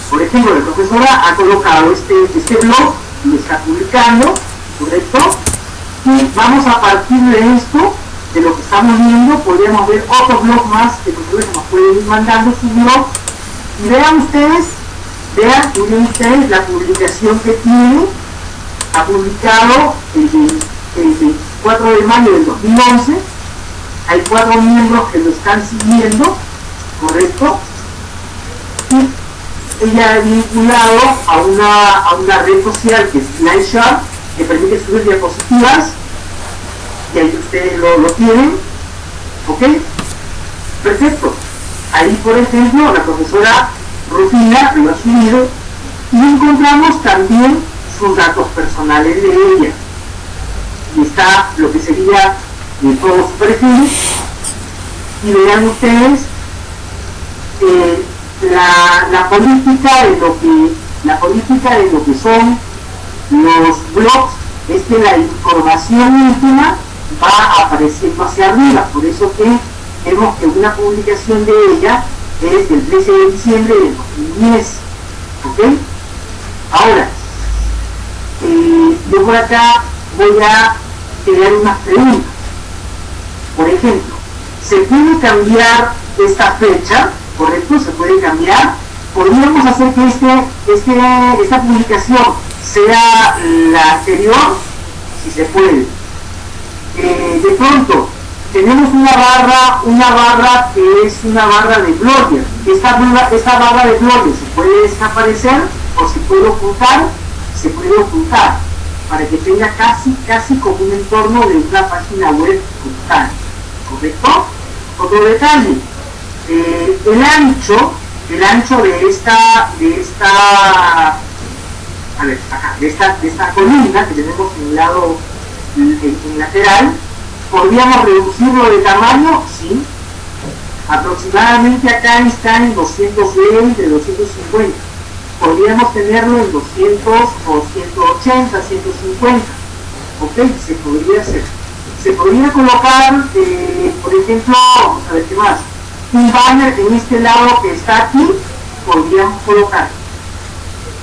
Por ejemplo, la profesora ha colocado este blog, lo está publicando, ¿correcto? Y vamos a partir de esto, de lo que estamos viendo, podríamos ver otro blog más que profesores nos pueden ir mandando su blog. Y vean ustedes la publicación que tiene. Ha publicado el 24 de mayo del 2011. Hay 4 miembros que lo están siguiendo, ¿correcto? Y ella ha vinculado a una red social que es SlideShare, que permite subir diapositivas, y ahí ustedes lo tienen, ¿ok? Perfecto. ahí, por ejemplo, la profesora Rufina lo ha subido y encontramos también sus datos personales de ella. Y está lo que sería todo su perfil. Y vean ustedes la política de lo que son los blogs, es que la información íntima va apareciendo hacia arriba. Por eso que vemos que una publicación de ella es del 13 de diciembre del 2010. ¿Ok? Ahora, yo por acá voy a crear unas preguntas. Por ejemplo, ¿se puede cambiar esta fecha? ¿Correcto? ¿Se puede cambiar? ¿Podríamos hacer que esta publicación sea la anterior? Si se puede. De pronto, tenemos una barra que es una barra de Blogger. Esta barra de Blogger se puede desaparecer o se puede ocultar. Se puede ocultar para que tenga casi como un entorno de una página web total. ¿Correcto? Otro detalle, el ancho de esta columna que tenemos en el lado en lateral, ¿podríamos reducirlo de tamaño? Sí. Aproximadamente acá está en 220, 250. Podríamos tenerlo en 200 o 180, 150. Ok, se podría hacer. Se podría colocar, por ejemplo, vamos a ver qué más, un banner en este lado que está aquí, podríamos colocar.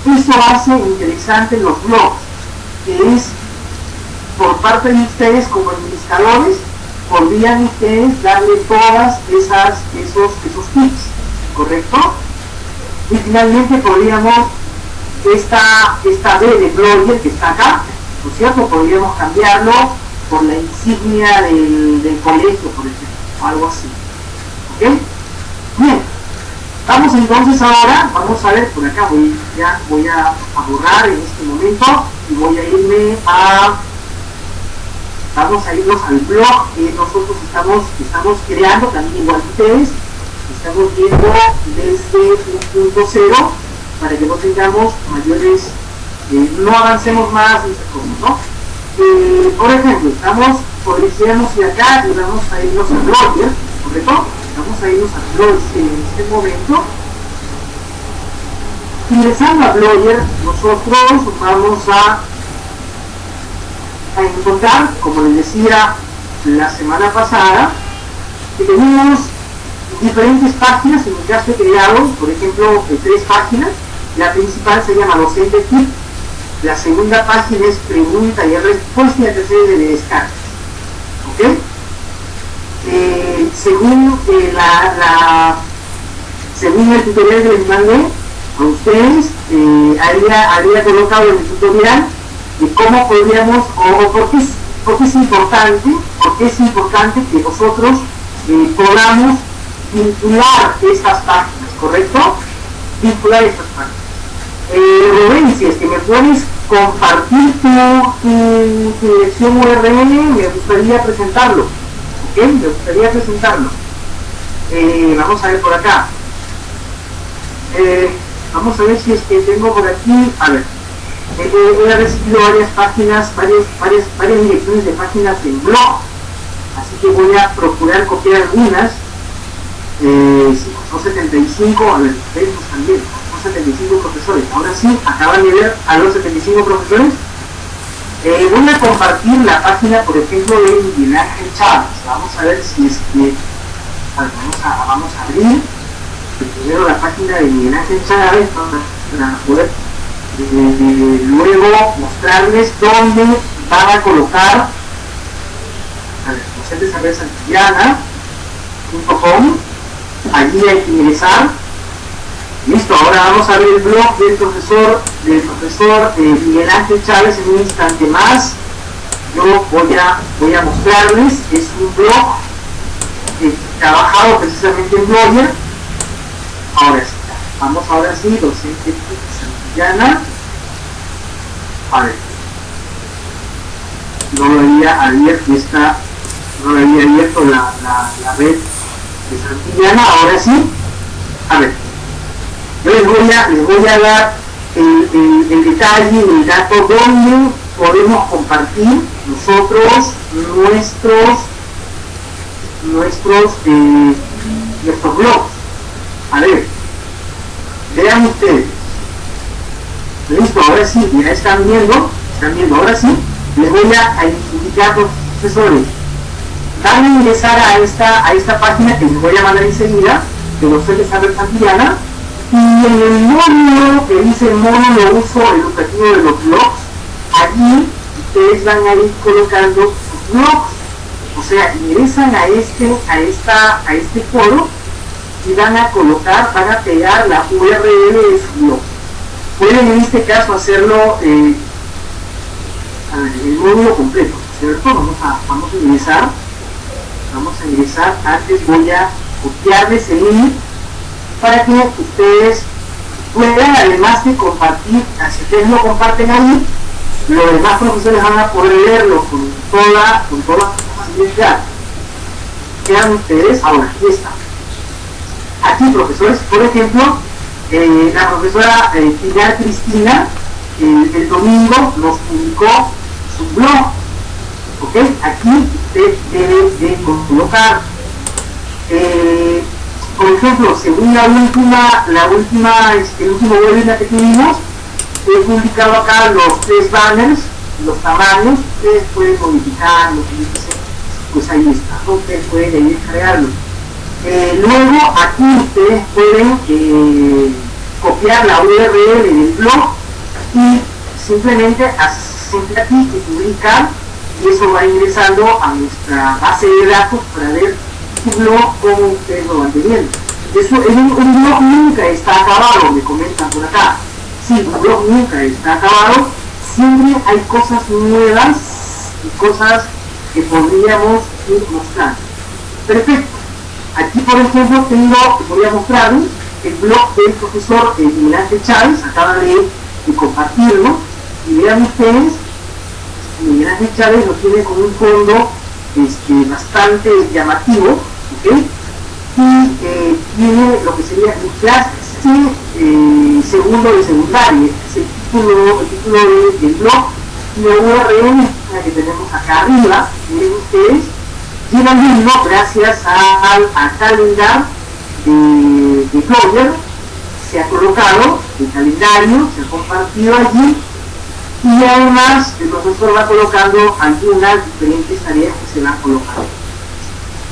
Eso hace interesante los blogs, que es por parte de ustedes como administradores, podrían ustedes darle todas esos tips, ¿correcto? Y finalmente podríamos, esta B de Blogger que está acá, ¿no es cierto? Podríamos cambiarlo por la insignia del colegio, por ejemplo, o algo así. ¿Ok? Bien, vamos entonces ahora, vamos a ver, por acá voy a borrar en este momento y voy a irme vamos a irnos al blog que nosotros estamos creando, también igual que ustedes, estamos viendo desde un punto cero para que no tengamos mayores, no avancemos más en estas cosas, ¿no? Por ejemplo, podríamos ir acá y vamos a irnos a Blogger, ¿correcto? Vamos a irnos a Blogger en este momento. Ingresando a Blogger, nosotros vamos a encontrar, como les decía la semana pasada, que tenemos diferentes páginas. En mi caso he creado, por ejemplo, 3 páginas. La principal se llama Docente Tip. La segunda página es pregunta y respuesta y la tercera es de descargas. ¿Ok? Según el tutorial que les mandé a ustedes, había colocado en el tutorial de cómo podríamos, o por qué es importante que nosotros podamos vincular estas páginas, ¿correcto? Vincular estas páginas. Rubén, si es que me puedes compartir tu dirección URL, me gustaría presentarlo. ¿Ok? Me gustaría presentarlo. Vamos a ver por acá. Vamos a ver si es que tengo por aquí. A ver. He recibido varias páginas, varias direcciones de páginas en blog. Así que voy a procurar copiar algunas. Son 75, a ver, Facebook también. 75 profesores. Ahora sí, acaban de ver a los 75 profesores. Voy a compartir la página, por ejemplo, de Miguel Ángel Chávez. Vamos a ver si es que vamos a abrir primero la página de Miguel Ángel Chávez para poder luego mostrarles dónde van a colocar docentes saber santillana.com. Allí hay que ingresar. Listo, ahora vamos a ver el blog del profesor Miguel Ángel Chávez en un instante más. Yo voy a mostrarles, es un blog trabajado precisamente en Blogger. Ahora sí, vamos ahora sí, docente Santillana. A ver, no lo había abierto la red de Santillana, ahora sí. A ver, yo les voy a dar el detalle, el dato donde podemos compartir nosotros nuestros blogs. A ver, vean ustedes. Listo, ahora sí, ya están viendo, ahora sí, les voy a indicar, profesores, van a ingresar a esta página que les voy a mandar enseguida, de los Isabel Santillana, y en el módulo que dice módulo uso educativo de los blogs, allí ustedes van a ir colocando sus blogs, o sea, ingresan a este foro y van a pegar la URL de su blog. Pueden en este caso hacerlo el módulo completo, ¿cierto? Vamos a ingresar, antes voy a copiarles el link para que ustedes puedan, además de compartir, si ustedes lo comparten ahí, los demás profesores van a poder leerlo con toda facilidad. Quedan ustedes, ahora, aquí está. Aquí, profesores, por ejemplo, la profesora Pilar Cristina el domingo nos publicó su blog, ¿ok? Aquí usted debe de colocar, por ejemplo, según el último webinar que tuvimos, he publicado acá los 3 banners, los tamaños, ustedes pueden modificar lo que dice, pues ahí está, ¿no? Ustedes pueden ir crearlo. Luego aquí ustedes pueden copiar la URL del blog y simplemente aquí y publicar, y eso va ingresando a nuestra base de datos para ver su blog como ustedes lo van teniendo. Eso, un blog nunca está acabado, me comentan por acá. Sí, un blog nunca está acabado, siempre hay cosas nuevas y cosas que podríamos ir mostrando. Perfecto. Aquí, por ejemplo, voy a mostrarles el blog del profesor Miguel Ángel Chávez, acaba de compartirlo, y vean ustedes, Miguel Ángel Chávez lo tiene con un fondo bastante llamativo, ¿ok? Y tiene lo que sería mi clase segundo de secundaria, es el título del blog, y la URL que tenemos acá arriba, miren ustedes, lleva el mismo gracias al calendar de Blogger, se ha colocado el calendario, se ha compartido allí, y además el profesor va colocando algunas diferentes tareas que se van colocando.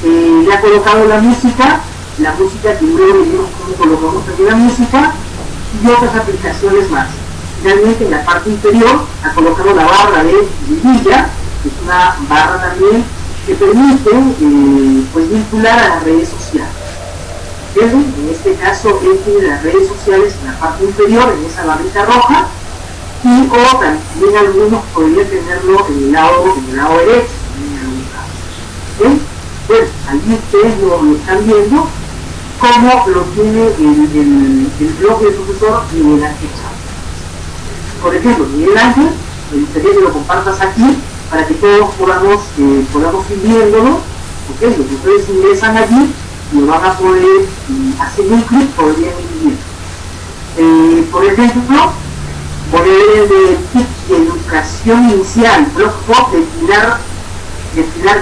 Le ha colocado la música que luego vimos cómo colocamos también la música, y otras aplicaciones más. Finalmente en la parte inferior ha colocado la barra de Villa, que es una barra también que permite pues vincular a las redes sociales. ¿Entienden? En este caso él tiene las redes sociales en la parte inferior, en esa barrita roja, y o también algunos podrían tenerlo en el lado derecho, en algún caso. ¿Okay? Bueno, allí ustedes lo están viendo cómo lo tiene el blog del profesor Miguel Ángel Chávez. Por ejemplo, Miguel Ángel, me gustaría que lo compartas aquí para que todos podamos ir viéndolo, ¿ok? Los que ustedes ingresan allí y lo van a poder, haciendo un clic, podrían ir viendo. Por ejemplo, voy a ver el de TIC de educación inicial, blogspot de Pilar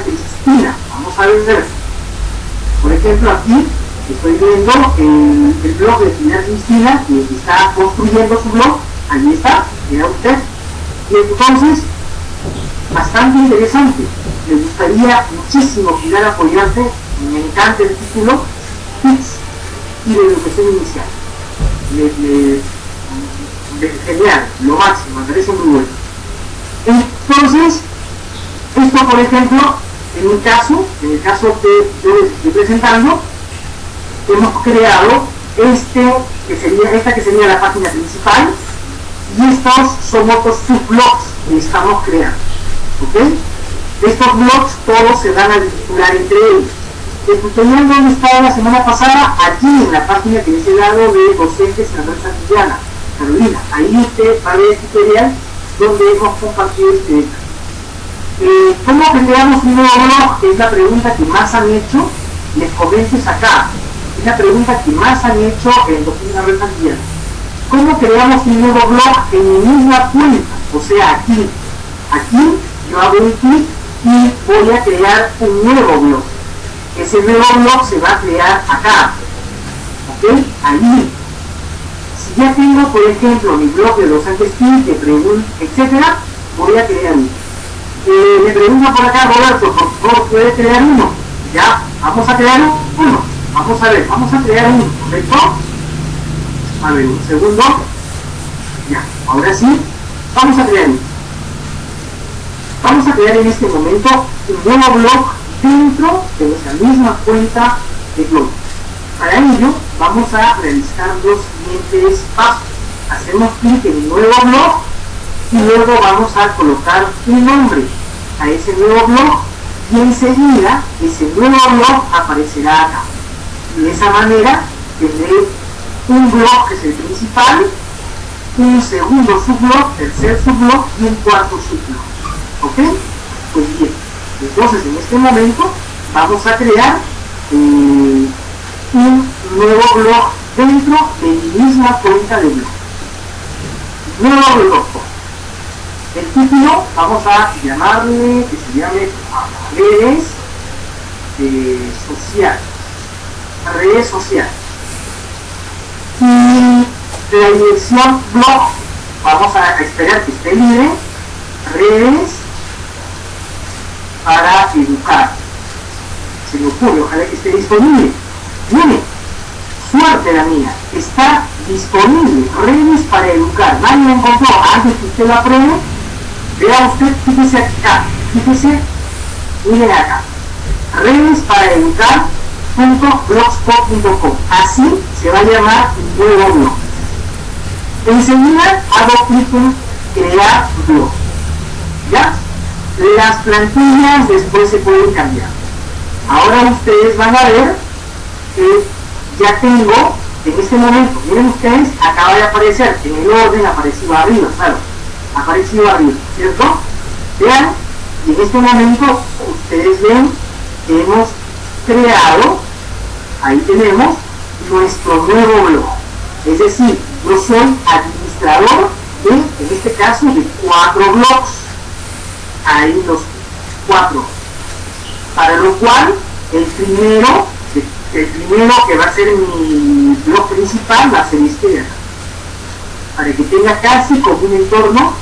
Cristina. Vamos a ver. Por ejemplo, aquí estoy viendo el blog de Pilar Cristina, que está construyendo su blog. Ahí está, mira usted. Y entonces, bastante interesante. Me gustaría muchísimo, Pilar, apoyarte. Me encanta el título, TICs y de educación inicial. Genial, lo máximo, me parece muy bueno. Entonces, esto, por ejemplo, en el caso que yo les estoy presentando, hemos creado esta que sería la página principal, y estos son otros subblogs que estamos creando, ¿ok? Estos blogs todos se van a vincular entre ellos. El tutorial donde estaba la semana pasada, aquí en la página que les he dado de docentes en la Santillana, Carolina, ahí usted va a ver el tutorial donde hemos compartido este detalle. ¿Cómo creamos un nuevo blog? Es la pregunta que más han hecho. Les comento acá. es la pregunta que más han hecho en Doctrina Red Santiago. ¿Cómo creamos un nuevo blog en mi misma cuenta? O sea, aquí yo hago un clic y voy a crear un nuevo blog. Ese nuevo blog se va a crear acá, ¿ok? Ahí. Si ya tengo, por ejemplo, mi blog de Los Ángeles, de preguntas, etcétera, voy a crear uno. Me pregunta por acá, Roberto, ¿cómo puede crear uno? Ya, vamos a crear uno. Vamos a ver, vamos a crear uno, ¿correcto? A ver, un segundo. Ya, ahora sí, vamos a crear uno. Vamos a crear en este momento un nuevo blog dentro de nuestra misma cuenta de blog. Para ello, vamos a realizar los siguientes pasos. Hacemos clic en el nuevo blog y luego vamos a colocar un nombre a ese nuevo blog y enseguida ese nuevo blog aparecerá acá. Y de esa manera tendré un blog que es el principal, un segundo subblog, tercer subblog y un cuarto subblog. ¿Ok? Pues bien, entonces en este momento vamos a crear un nuevo blog dentro de mi misma cuenta de blog. Nuevo blog. El título vamos a llamarle, que se llame redes sociales. Redes sociales. Y la dirección blog, vamos a esperar que esté libre. Redes para educar. Se me ocurre, ojalá que esté disponible. Mire, suerte la mía, está disponible. Redes para educar. Nadie lo encontró. Antes que usted la pruebe, vea usted, fíjese acá, fíjese, mire acá. Redes para educar.blogspot.com. Así se va a llamar un nuevo blog. Enseguida hago clic en crear blog. ¿Ya? Las plantillas después se pueden cambiar. Ahora ustedes van a ver que ya tengo, en este momento, miren ustedes, acaba de aparecer, en el orden aparecido arriba, claro, aparecido arriba, ¿cierto? Vean, y en este momento ustedes ven que hemos creado, ahí tenemos nuestro nuevo blog. Es decir, yo soy administrador de, en este caso, de 4 blogs. Ahí los 4. Para lo cual, el primero que va a ser mi blog principal va a ser este de acá. Para que tenga casi como un entorno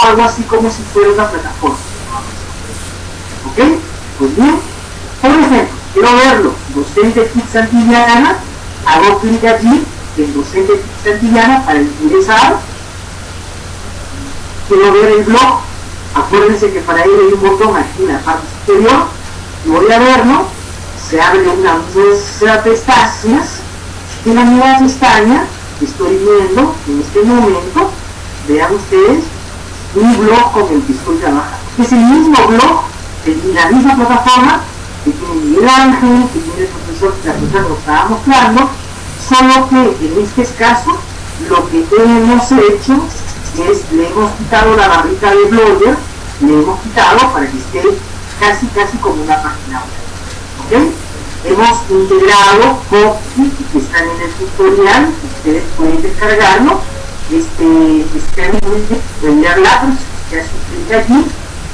algo así como si fuera una plataforma. ¿Ok? Pues bien, por ejemplo, quiero verlo, Docente TIC Santillana, hago clic allí en Docente TIC Santillana para ingresar. Quiero ver el blog. Acuérdense que para ello hay un botón aquí en la parte superior y voy a verlo. Se abre una nueva pestaña y en la nueva pestaña estoy viendo en este momento, vean ustedes, un blog con el que estoy trabajando. Es el mismo blog, la misma plataforma que tiene Miguel Ángel, que tiene el profesor que la profesora nos estaba mostrando, solo que en este caso lo que hemos hecho es, le hemos quitado la barrita de Blogger, le hemos quitado para que esté casi como una página web. ¿Ok? Hemos integrado cookies que están en el tutorial, ustedes pueden descargarlo, enviar datos, que hace un clic aquí,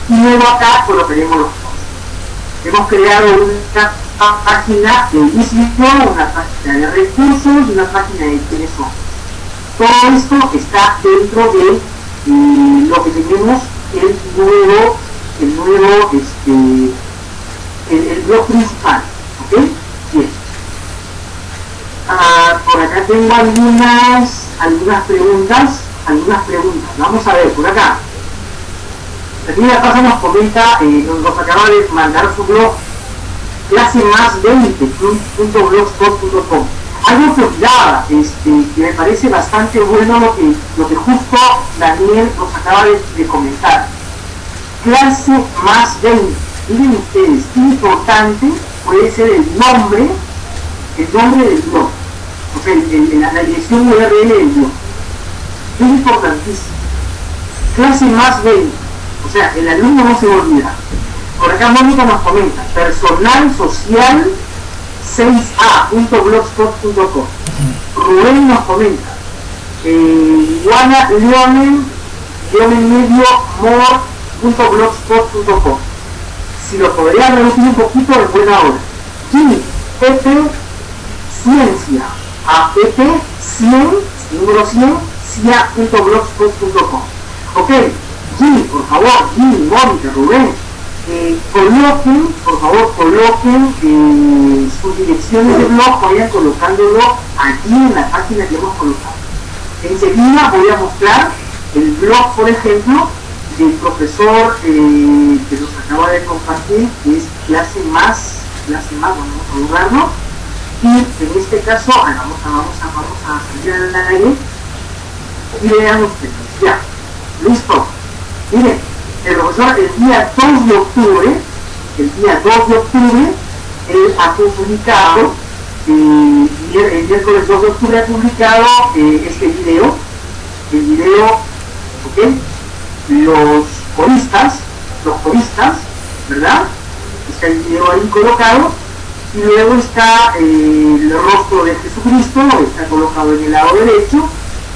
y luego acá colocaremos los posts. Hemos creado una página de inicio, una página de recursos y una página de quiénes son. Todo esto está dentro de lo que tenemos el blog principal. ¿Ok? Bien. Por acá tengo algunas preguntas. Vamos a ver, por acá. Aquí la casa nos comenta, nos acaba de mandar su blog, clase más 20.blogspot.com. Algo que olvidaba, que me parece bastante bueno lo que justo Daniel nos acaba de comentar. Clase más 20. Miren ustedes, qué importante puede ser el nombre del blog. O sea, la dirección URL del blog. Es importantísimo. Clase más 20. O sea, el alumno no se va a olvidar. Por acá Mónica nos comenta, personal, social, 6a.blogspot.com. Rubén nos comenta, Iguana leonen-medio-more.blogspot.com. Si lo podría reducir un poquito, en buena hora. Jimmy, EP Ciencia, app 100, número 100, cia.blogspot.com. Ok, Jimmy, por favor, Jimmy, Mónica, Rubén, por favor, coloquen sus direcciones de blog, vayan colocándolo aquí en la página que hemos colocado. Enseguida voy a mostrar el blog, por ejemplo, del profesor que nos acaba de compartir, que es clase más, vamos a borrarlo, y en este caso vamos a salir al aire y vean ustedes, ya, listo. Miren, el profesor el día 2 de octubre, él ha publicado, el miércoles 2 de octubre ha publicado este video, ¿ok? Los coristas, ¿verdad? Está el video ahí colocado, y luego está el rostro de Jesucristo, está colocado en el lado derecho,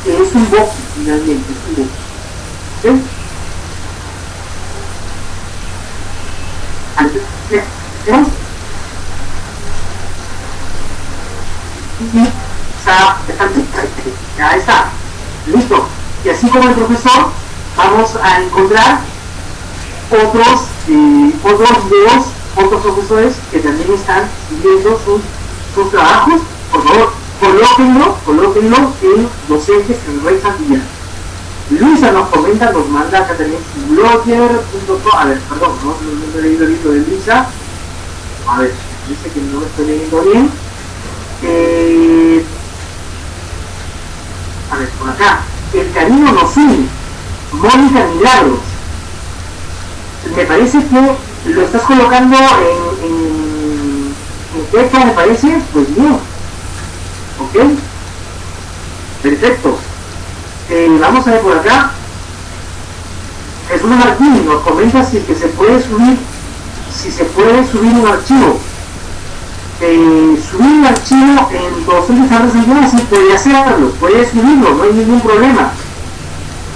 que es un box, finalmente, es un box. ¿Ok? Ya está, listo. Y así como el profesor, vamos a encontrar otros videos, otros profesores que también están siguiendo sus trabajos. Por favor, colóquenlo en docentes en Red Santillana. Luisa nos comenta, nos manda acá también su blogger.com. A ver, perdón, no he leído el libro de Luisa. A ver, dice que no lo estoy leyendo bien. A ver, por acá. El cariño nos une. Mónica Milagros. Me parece que lo estás colocando en fecha, me parece. Pues bien. Ok. Perfecto. Vamos a ver por acá. Jesús Martín nos comenta si es que se puede subir un archivo. Subir un archivo en docentes Santillana, sí puede hacerlo, puede subirlo, no hay ningún problema.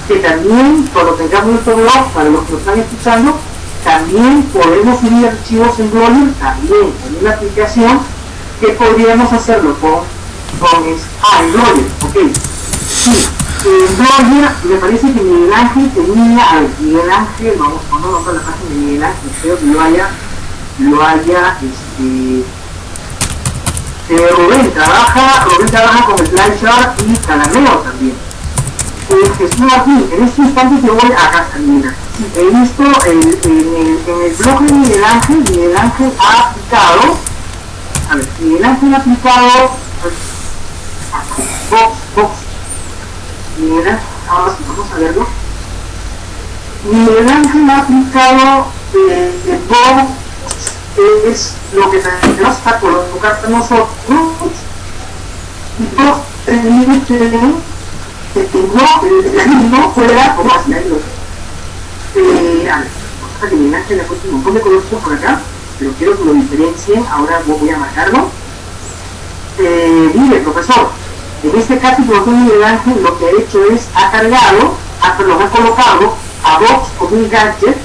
Que también, cuando tengamos nuestro blog, para los que nos están escuchando, también podemos subir archivos en Blogger, también con una aplicación que podríamos hacerlo en Blogger, ok. Sí. En Blogger, me parece que Miguel Ángel tenía, Miguel Ángel, vamos a poner la página de Miguel Ángel, creo que Rubén trabaja con Slideshare y Calameo también. Jesús Martín, en este instante te voy acá también. Sí, he visto en el blog de Miguel Ángel ha aplicado, Box. Miguel Ángel, ahora sí, vamos a verlo. Miguel Ángel ha aplicado Box, es lo que tenemos para colocar nosotros, y Box no fuera como así. A ver, cosa que Miguel Ángel le ha puesto un montón de colores por acá, pero quiero que lo diferencien. Ahora voy a marcarlo. Mire, profesor, en este caso el profesor Miguel Ángel lo que ha hecho es ha colocado a Box como un gadget,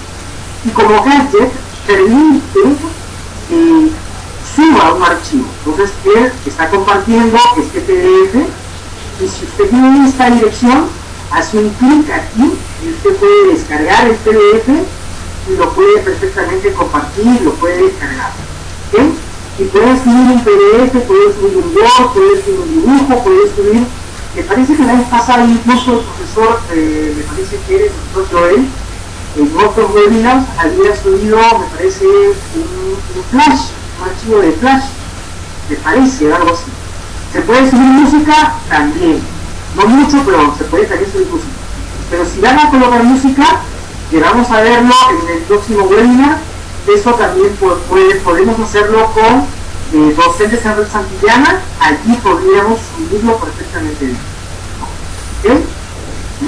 y como gadget permite suba un archivo. Entonces él está compartiendo este PDF, y si usted tiene esta dirección, hace un clic aquí y usted puede descargar el PDF y lo puede perfectamente compartir, lo puede descargar. ¿Okay? Y puede subir un PDF, puede subir un Word, puede subir un dibujo, puede subir. Me parece que la vez pasada incluso el profesor, me parece que el profesor Joel, en otros webinars había subido, me parece, un flash, un archivo de flash, me parece, algo así. Se puede subir música también, no mucho, pero se puede también subir música. Pero si van a colocar música, que vamos a verlo en el próximo webinar, eso también podemos hacerlo con docentes en Red Santillana, allí podríamos subirlo perfectamente bien. ¿Ok?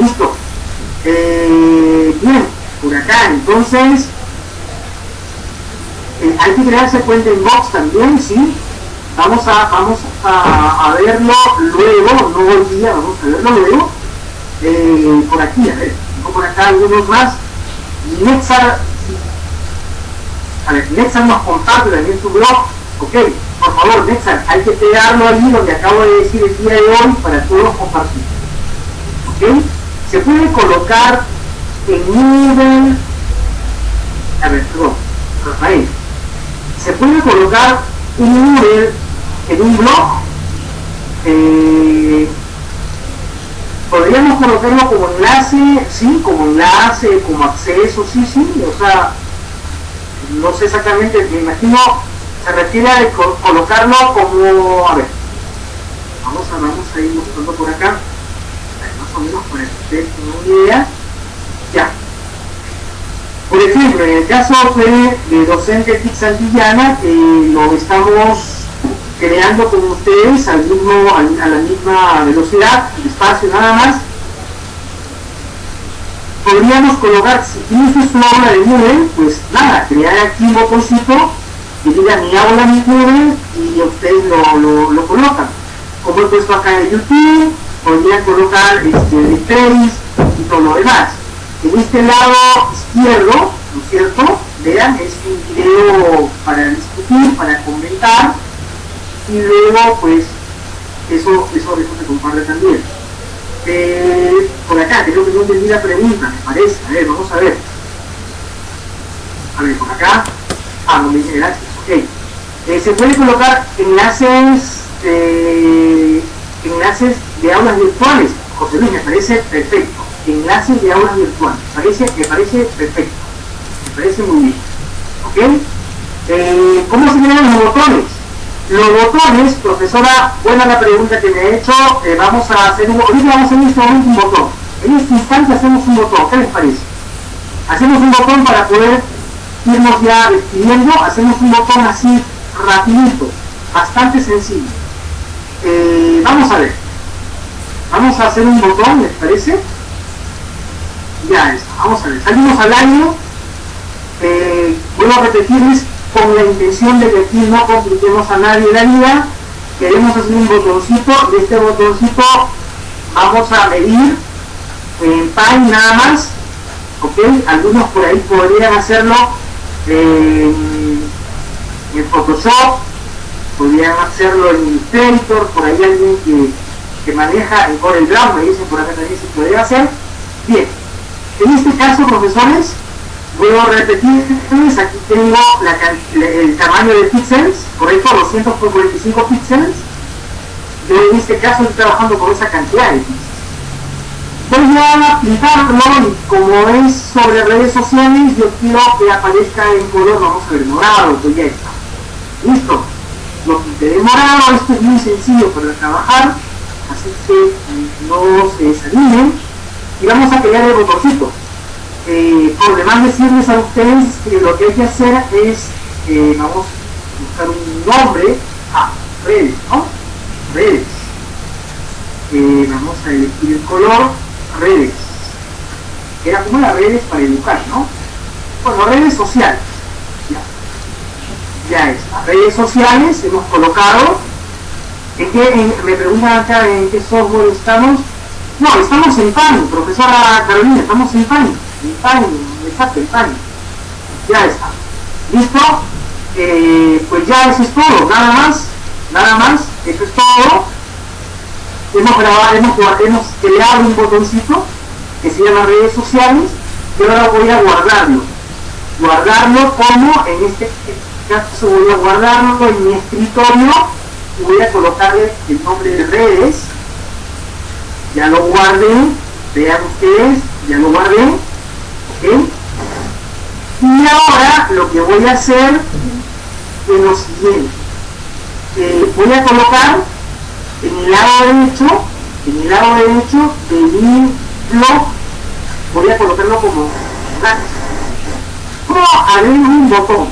Listo. Bien, por acá, entonces, hay que crearse cuenta en Box también, ¿sí? vamos a verlo luego, no hoy día, vamos a verlo luego. Por aquí, a ver, tengo por acá algunos más. Nexar, a ver, Nexar nos comparte también su blog. Ok, por favor, Nexar, hay que pegarlo allí donde acabo de decir el día de hoy para todos compartir. Ok, se puede colocar en Moodle, a ver, perdón, Rafael, se puede colocar un Moodle en un blog. Podríamos colocarlo como enlace, sí, como enlace, como acceso, sí, o sea, no sé exactamente, me imagino, se refiere a colocarlo como, a ver, vamos a ir mostrando por acá, más o menos para que ustedes tengan una idea, ya. Por ejemplo, en el caso de docente TIC Santillana, lo estamos creando con ustedes a la misma velocidad, espacio nada más. Podríamos colocar, si tienes su aula de Moodle, pues nada, crear aquí un botoncito que diga mi aula, mi Moodle, y ustedes lo colocan. Como he puesto acá en YouTube, podrían colocar el Face y todo lo demás. En este lado izquierdo, ¿no es cierto? Vean, es un video para discutir, para comentar, y luego pues eso se comparte también. Por acá, creo que no entendí la pregunta, me parece. A ver, vamos a ver. A ver, por acá. No me dice gracias, ok. Se puede colocar enlaces de aulas virtuales. José Luis, me parece perfecto. Enlaces de aulas virtuales. Me parece perfecto. Me parece muy bien. ¿Ok? ¿Cómo se crean los botones? Los botones, profesora, buena la pregunta que me ha hecho. Vamos a hacer ahorita vamos a hacer en este momento un botón. En este instante hacemos un botón. ¿Qué les parece? Hacemos un botón para poder irnos ya despidiendo. Hacemos un botón así, rapidito, bastante sencillo. Vamos a ver. Vamos a hacer un botón, ¿les parece? Ya está. Vamos a ver. Salimos al año. Vuelvo a repetirles, con la intención de que aquí no compliquemos a nadie la vida, queremos hacer un botoncito. De este botoncito vamos a medir en Paint nada más, ok. Algunos por ahí podrían hacerlo en Photoshop, podrían hacerlo en Illustrator, por ahí alguien que maneja en CorelDRAW, me dicen por acá también se podría hacer. Bien, en este caso, profesores, vuelvo a repetirles, aquí tengo el tamaño de píxeles, correcto, 200 por 45 píxeles. Yo en este caso estoy trabajando con esa cantidad de píxeles. Voy a pintarlo y como es sobre redes sociales, yo quiero que aparezca en color, vamos a ver, morado, pues ya está. Listo. Lo pinté de morado, esto es muy sencillo para trabajar, así que no se desanimen. Y vamos a crear el botoncito. Por demás decirles a ustedes que lo que hay que hacer es, vamos a buscar un nombre, redes, ¿no? Redes. Vamos a elegir el color, redes. Era como las redes para educar, ¿no? Bueno, redes sociales. Ya está. Redes sociales hemos colocado. Me preguntan acá en qué software estamos. No, estamos en Paint, profesora Carolina, estamos en Paint. Exacto, en Paint. Ya está. ¿Listo? Pues ya eso es todo, nada más, eso es todo. Hemos creado un botoncito que se llama redes sociales y ahora voy a guardarlo como, en este caso voy a guardarlo en mi escritorio y voy a colocarle el nombre de redes. Ya lo guardé, vean ustedes, ya lo guardé, ¿ok? Y ahora lo que voy a hacer es lo siguiente. Voy a colocar en el lado derecho de mi blog, voy a colocarlo como abrir un botón.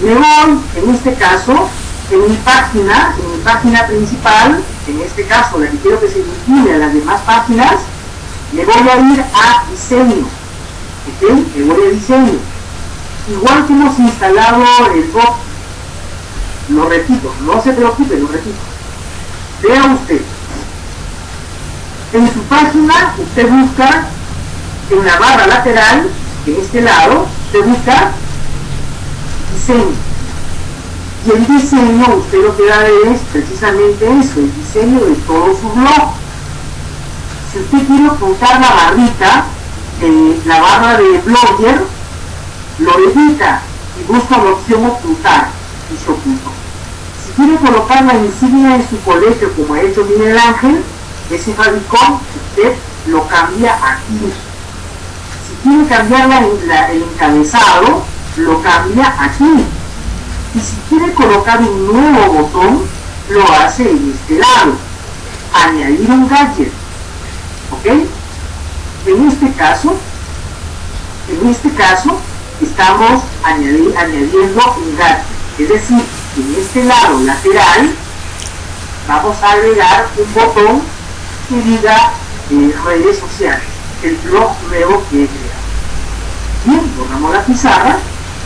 Me voy, en este caso, en mi página principal, en este caso la que quiero que se vincule a las demás páginas, me voy a ir a diseño, ¿ok? Me voy a diseño. Igual que hemos instalado el blog, lo repito, no se preocupe, lo repito. Vea usted, en su página usted busca en la barra lateral, en este lado, usted busca diseño. Y el diseño, usted lo que va a ver es precisamente eso, el diseño de todo su blog. Si usted quiere ocultar la barrita, la barra de Blogger, lo edita y busca la opción ocultar y se ocultó. Si quiere colocar la insignia en su colegio como ha hecho Miguel Ángel, ese favicon, usted lo cambia aquí. Si quiere cambiar el encabezado, lo cambia aquí. Y si quiere colocar un nuevo botón, lo hace en este lado. Añadir un gadget. ¿Ok? En este caso, estamos añadiendo un gadget. Es decir, en este lado lateral, vamos a agregar un botón que diga redes sociales, el blog nuevo que he creado. Bien, borramos la pizarra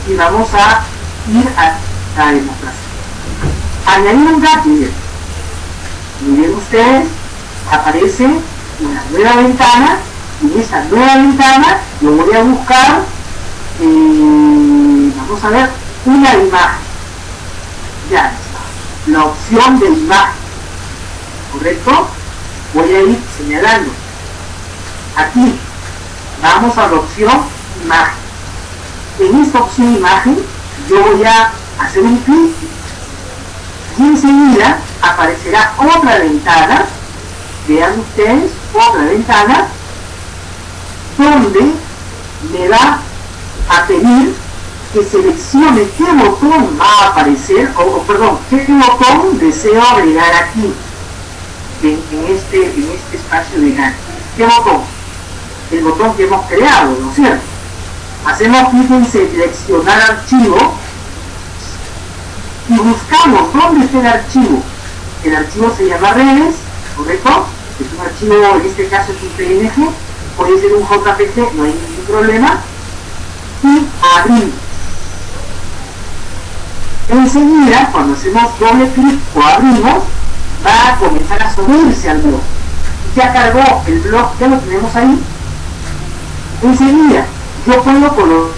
y vamos a ir a la demostración. Añadir un gadget. Miren ustedes, aparece una nueva ventana y en esta nueva ventana yo voy a buscar, vamos a ver, una imagen. Ya está, la opción de imagen, ¿correcto? Voy a ir señalando. Aquí vamos a la opción imagen. En esta opción imagen yo voy a hacer un clic y enseguida aparecerá otra ventana, vean ustedes, otra ventana donde me va a pedir que seleccione qué botón va a aparecer, perdón, qué botón deseo agregar aquí en este espacio de GAN. ¿Qué botón? El botón que hemos creado, ¿no es cierto? Hacemos clic en seleccionar archivo y buscamos dónde está el archivo. El archivo se llama redes, ¿correcto? Es un archivo, en este caso es un PNG, puede ser un JPG, no hay ningún problema. Y abrir. Enseguida, cuando hacemos doble clic o abrimos, va a comenzar a subirse al blog. Ya cargó el blog, ya lo tenemos ahí. Enseguida, yo puedo colocar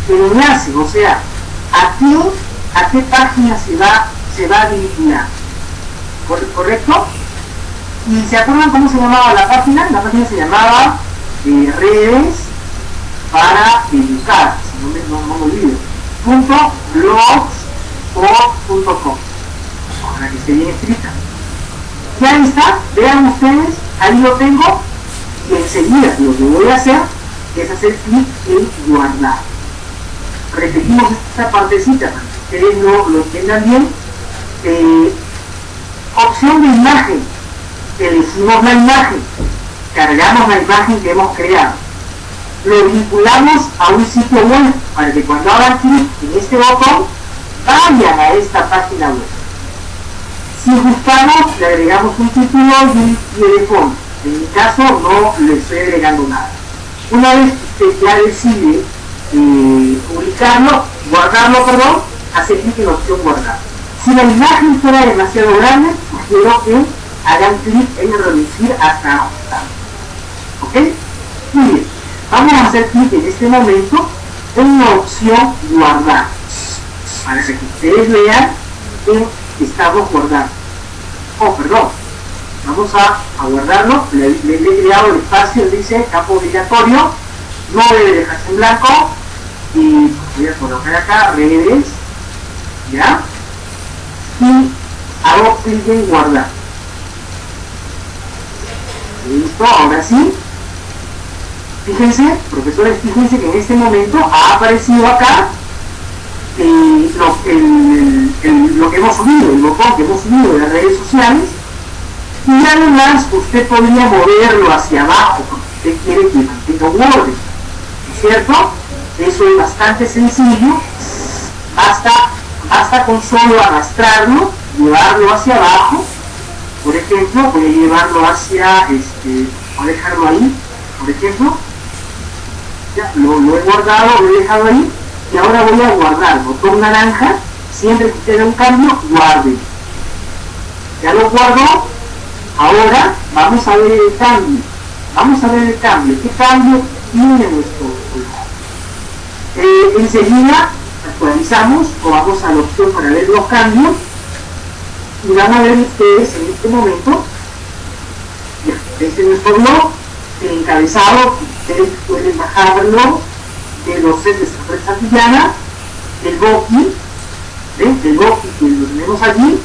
el enlace, o sea, a qué página se va a vincular. ¿Correcto? ¿Y se acuerdan cómo se llamaba la página? La página se llamaba redes para educar, si no me olvido, .blogspot.com, para que esté bien escrita. Ya está, vean ustedes, ahí lo tengo, y enseguida lo que voy a hacer es hacer clic en guardar. Repetimos esta partecita para que ustedes lo entiendan bien. Opción de imagen, elegimos la imagen, cargamos la imagen que hemos creado, lo vinculamos a un sitio web para que cuando hagan clic en este botón vayan a esta página web. Si gustamos, le agregamos un título y un pie de fondo. En mi caso no le estoy agregando nada. Una vez que usted ya decide guardarlo, hace clic en la opción guardar. Si la imagen fuera demasiado grande, sugiero que hagan clic en reducir hasta ajustar. ¿Ok? Muy bien. Vamos a hacer clic en este momento en la opción guardar, para que ustedes vean que estamos guardando. Perdón. Vamos a guardarlo. Le he creado el espacio, dice campo obligatorio, no debe dejarse en blanco. Y voy a colocar acá redes, ¿ya? Y hago clic en guardar. Listo, ahora sí. Fíjense, profesores, fíjense que en este momento ha aparecido acá lo que hemos subido, el botón que hemos subido de las redes sociales. Y además usted podría moverlo hacia abajo porque usted quiere que mantenga un orden, ¿no es cierto? Eso es bastante sencillo. Basta con solo arrastrarlo, llevarlo hacia abajo. Por ejemplo, voy a llevarlo hacia, voy a dejarlo ahí, por ejemplo. Ya, lo he guardado, lo he dejado ahí. Y ahora voy a guardar, botón naranja, siempre que usted da un cambio, guarde. Ya lo guardó. Ahora vamos a ver el cambio. Vamos a ver el cambio. ¿Qué cambio tiene nuestro blog? Enseguida actualizamos o vamos a la opción para ver los cambios y van a ver ustedes en este momento, ya, este es nuestro blog, el encabezado, que ustedes pueden bajarlo de los sets de San Red Santillana, el Boki, ¿ven? El Boki que lo tenemos allí,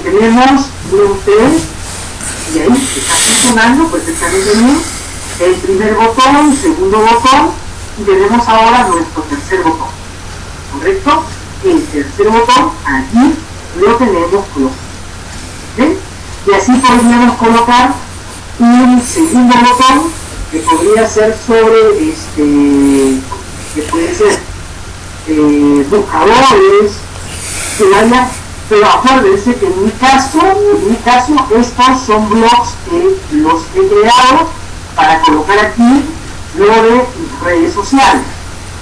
tenemos, miren ustedes, y ahí está funcionando perfectamente bien, el primer botón, segundo botón, y tenemos ahora nuestro tercer botón, ¿correcto? El tercer botón, aquí lo tenemos colocado, ¿ven? Y así podríamos colocar un segundo botón que podría ser sobre que puede ser buscadores, que vaya, pero acuérdense que en mi caso estos son blogs que los he creado para colocar aquí lo de mis redes sociales.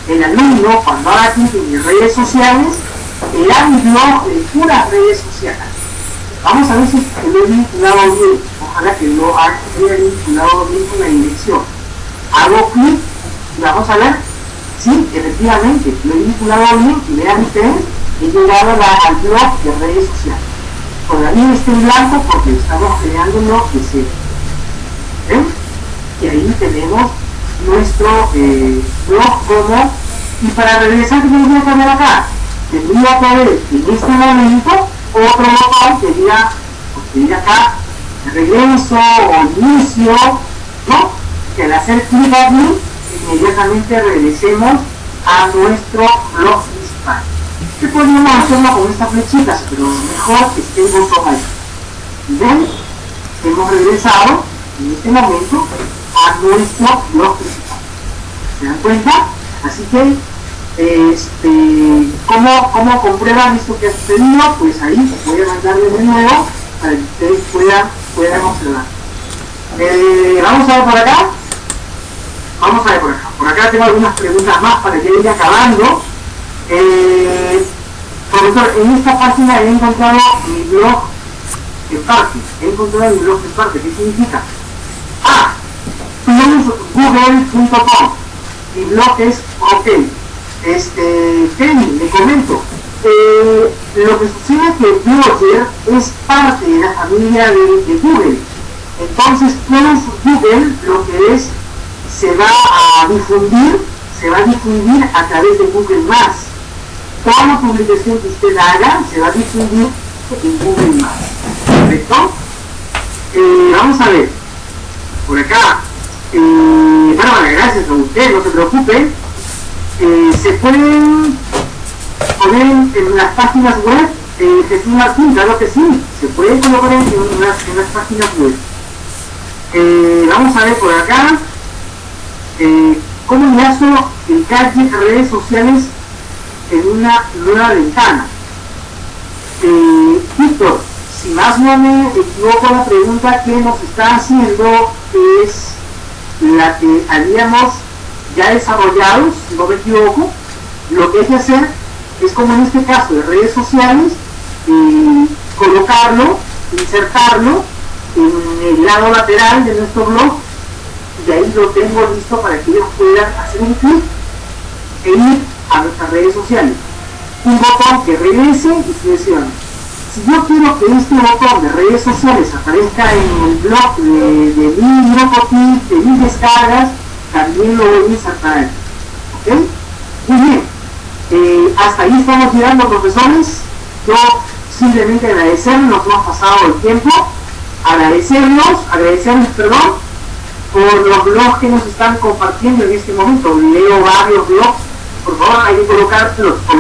El alumno, cuando haga clic en mis redes sociales, verá mi blog de puras redes sociales. Vamos a ver si lo he vinculado bien. Ojalá que lo haya vinculado bien con la dirección. Hago clic y vamos a ver si efectivamente lo he vinculado bien y vean ustedes, he llegado al blog de redes sociales. Todavía está en blanco porque estamos creando un blog de cero. ¿Ven? Y ahí tenemos nuestro blog como, y para regresar, ¿qué tendría que ver acá? Tendría que haber en este momento otro botón que diga acá regreso o inicio, ¿no? Que al hacer clic aquí inmediatamente regresemos a nuestro blog principal. Que podríamos hacerlo con estas flechitas, pero mejor que esté el botón ahí. ¿Ven? Hemos regresado en este momento a nuestro blog principal. ¿Se dan cuenta? Así que ¿cómo comprueban esto que ha sucedido? Pues ahí voy a mandarles de nuevo para que ustedes puedan observar. Vamos a ver por acá. Vamos a ver por acá. Por acá tengo algunas preguntas más para que vaya acabando. Profesor, en esta página he encontrado mi blog en parte. He encontrado mi blog en parte. ¿Qué significa? Google.com. Mi blog es ok. Kenny, le comento, lo que sucede es que Blogger es parte de la familia de Google. Entonces, Google lo que es, se va a difundir a través de Google+. Toda publicación que usted haga se va a difundir en Google+. ¿Correcto? Vamos a ver, por acá, Bárbara, gracias a usted, no se preocupe. Se pueden poner en las páginas web, Jesús Martín, claro que sí, se pueden colocar en las páginas web. Vamos a ver por acá, cómo enlazo el gadget a redes sociales en una nueva ventana. Víctor, si más no me equivoco, la pregunta que nos está haciendo es la que habíamos ya desarrollados, si no me equivoco. Lo que hay que hacer es, como en este caso de redes sociales, colocarlo, insertarlo en el lado lateral de nuestro blog, y ahí lo tengo listo para que ellos puedan hacer un clic e ir a nuestras redes sociales. Un botón que regrese y sucesivamente. Si yo quiero que este botón de redes sociales aparezca en el blog de mi Dropbox, de mis descargas, también lo voy a insertar aquí. ¿Ok? Muy bien. Hasta ahí estamos llegando, profesores. Yo simplemente agradecerles, nos hemos pasado el tiempo. Agradecerles, por los blogs que nos están compartiendo en este momento. Leo varios blogs. Por favor, hay que colocar los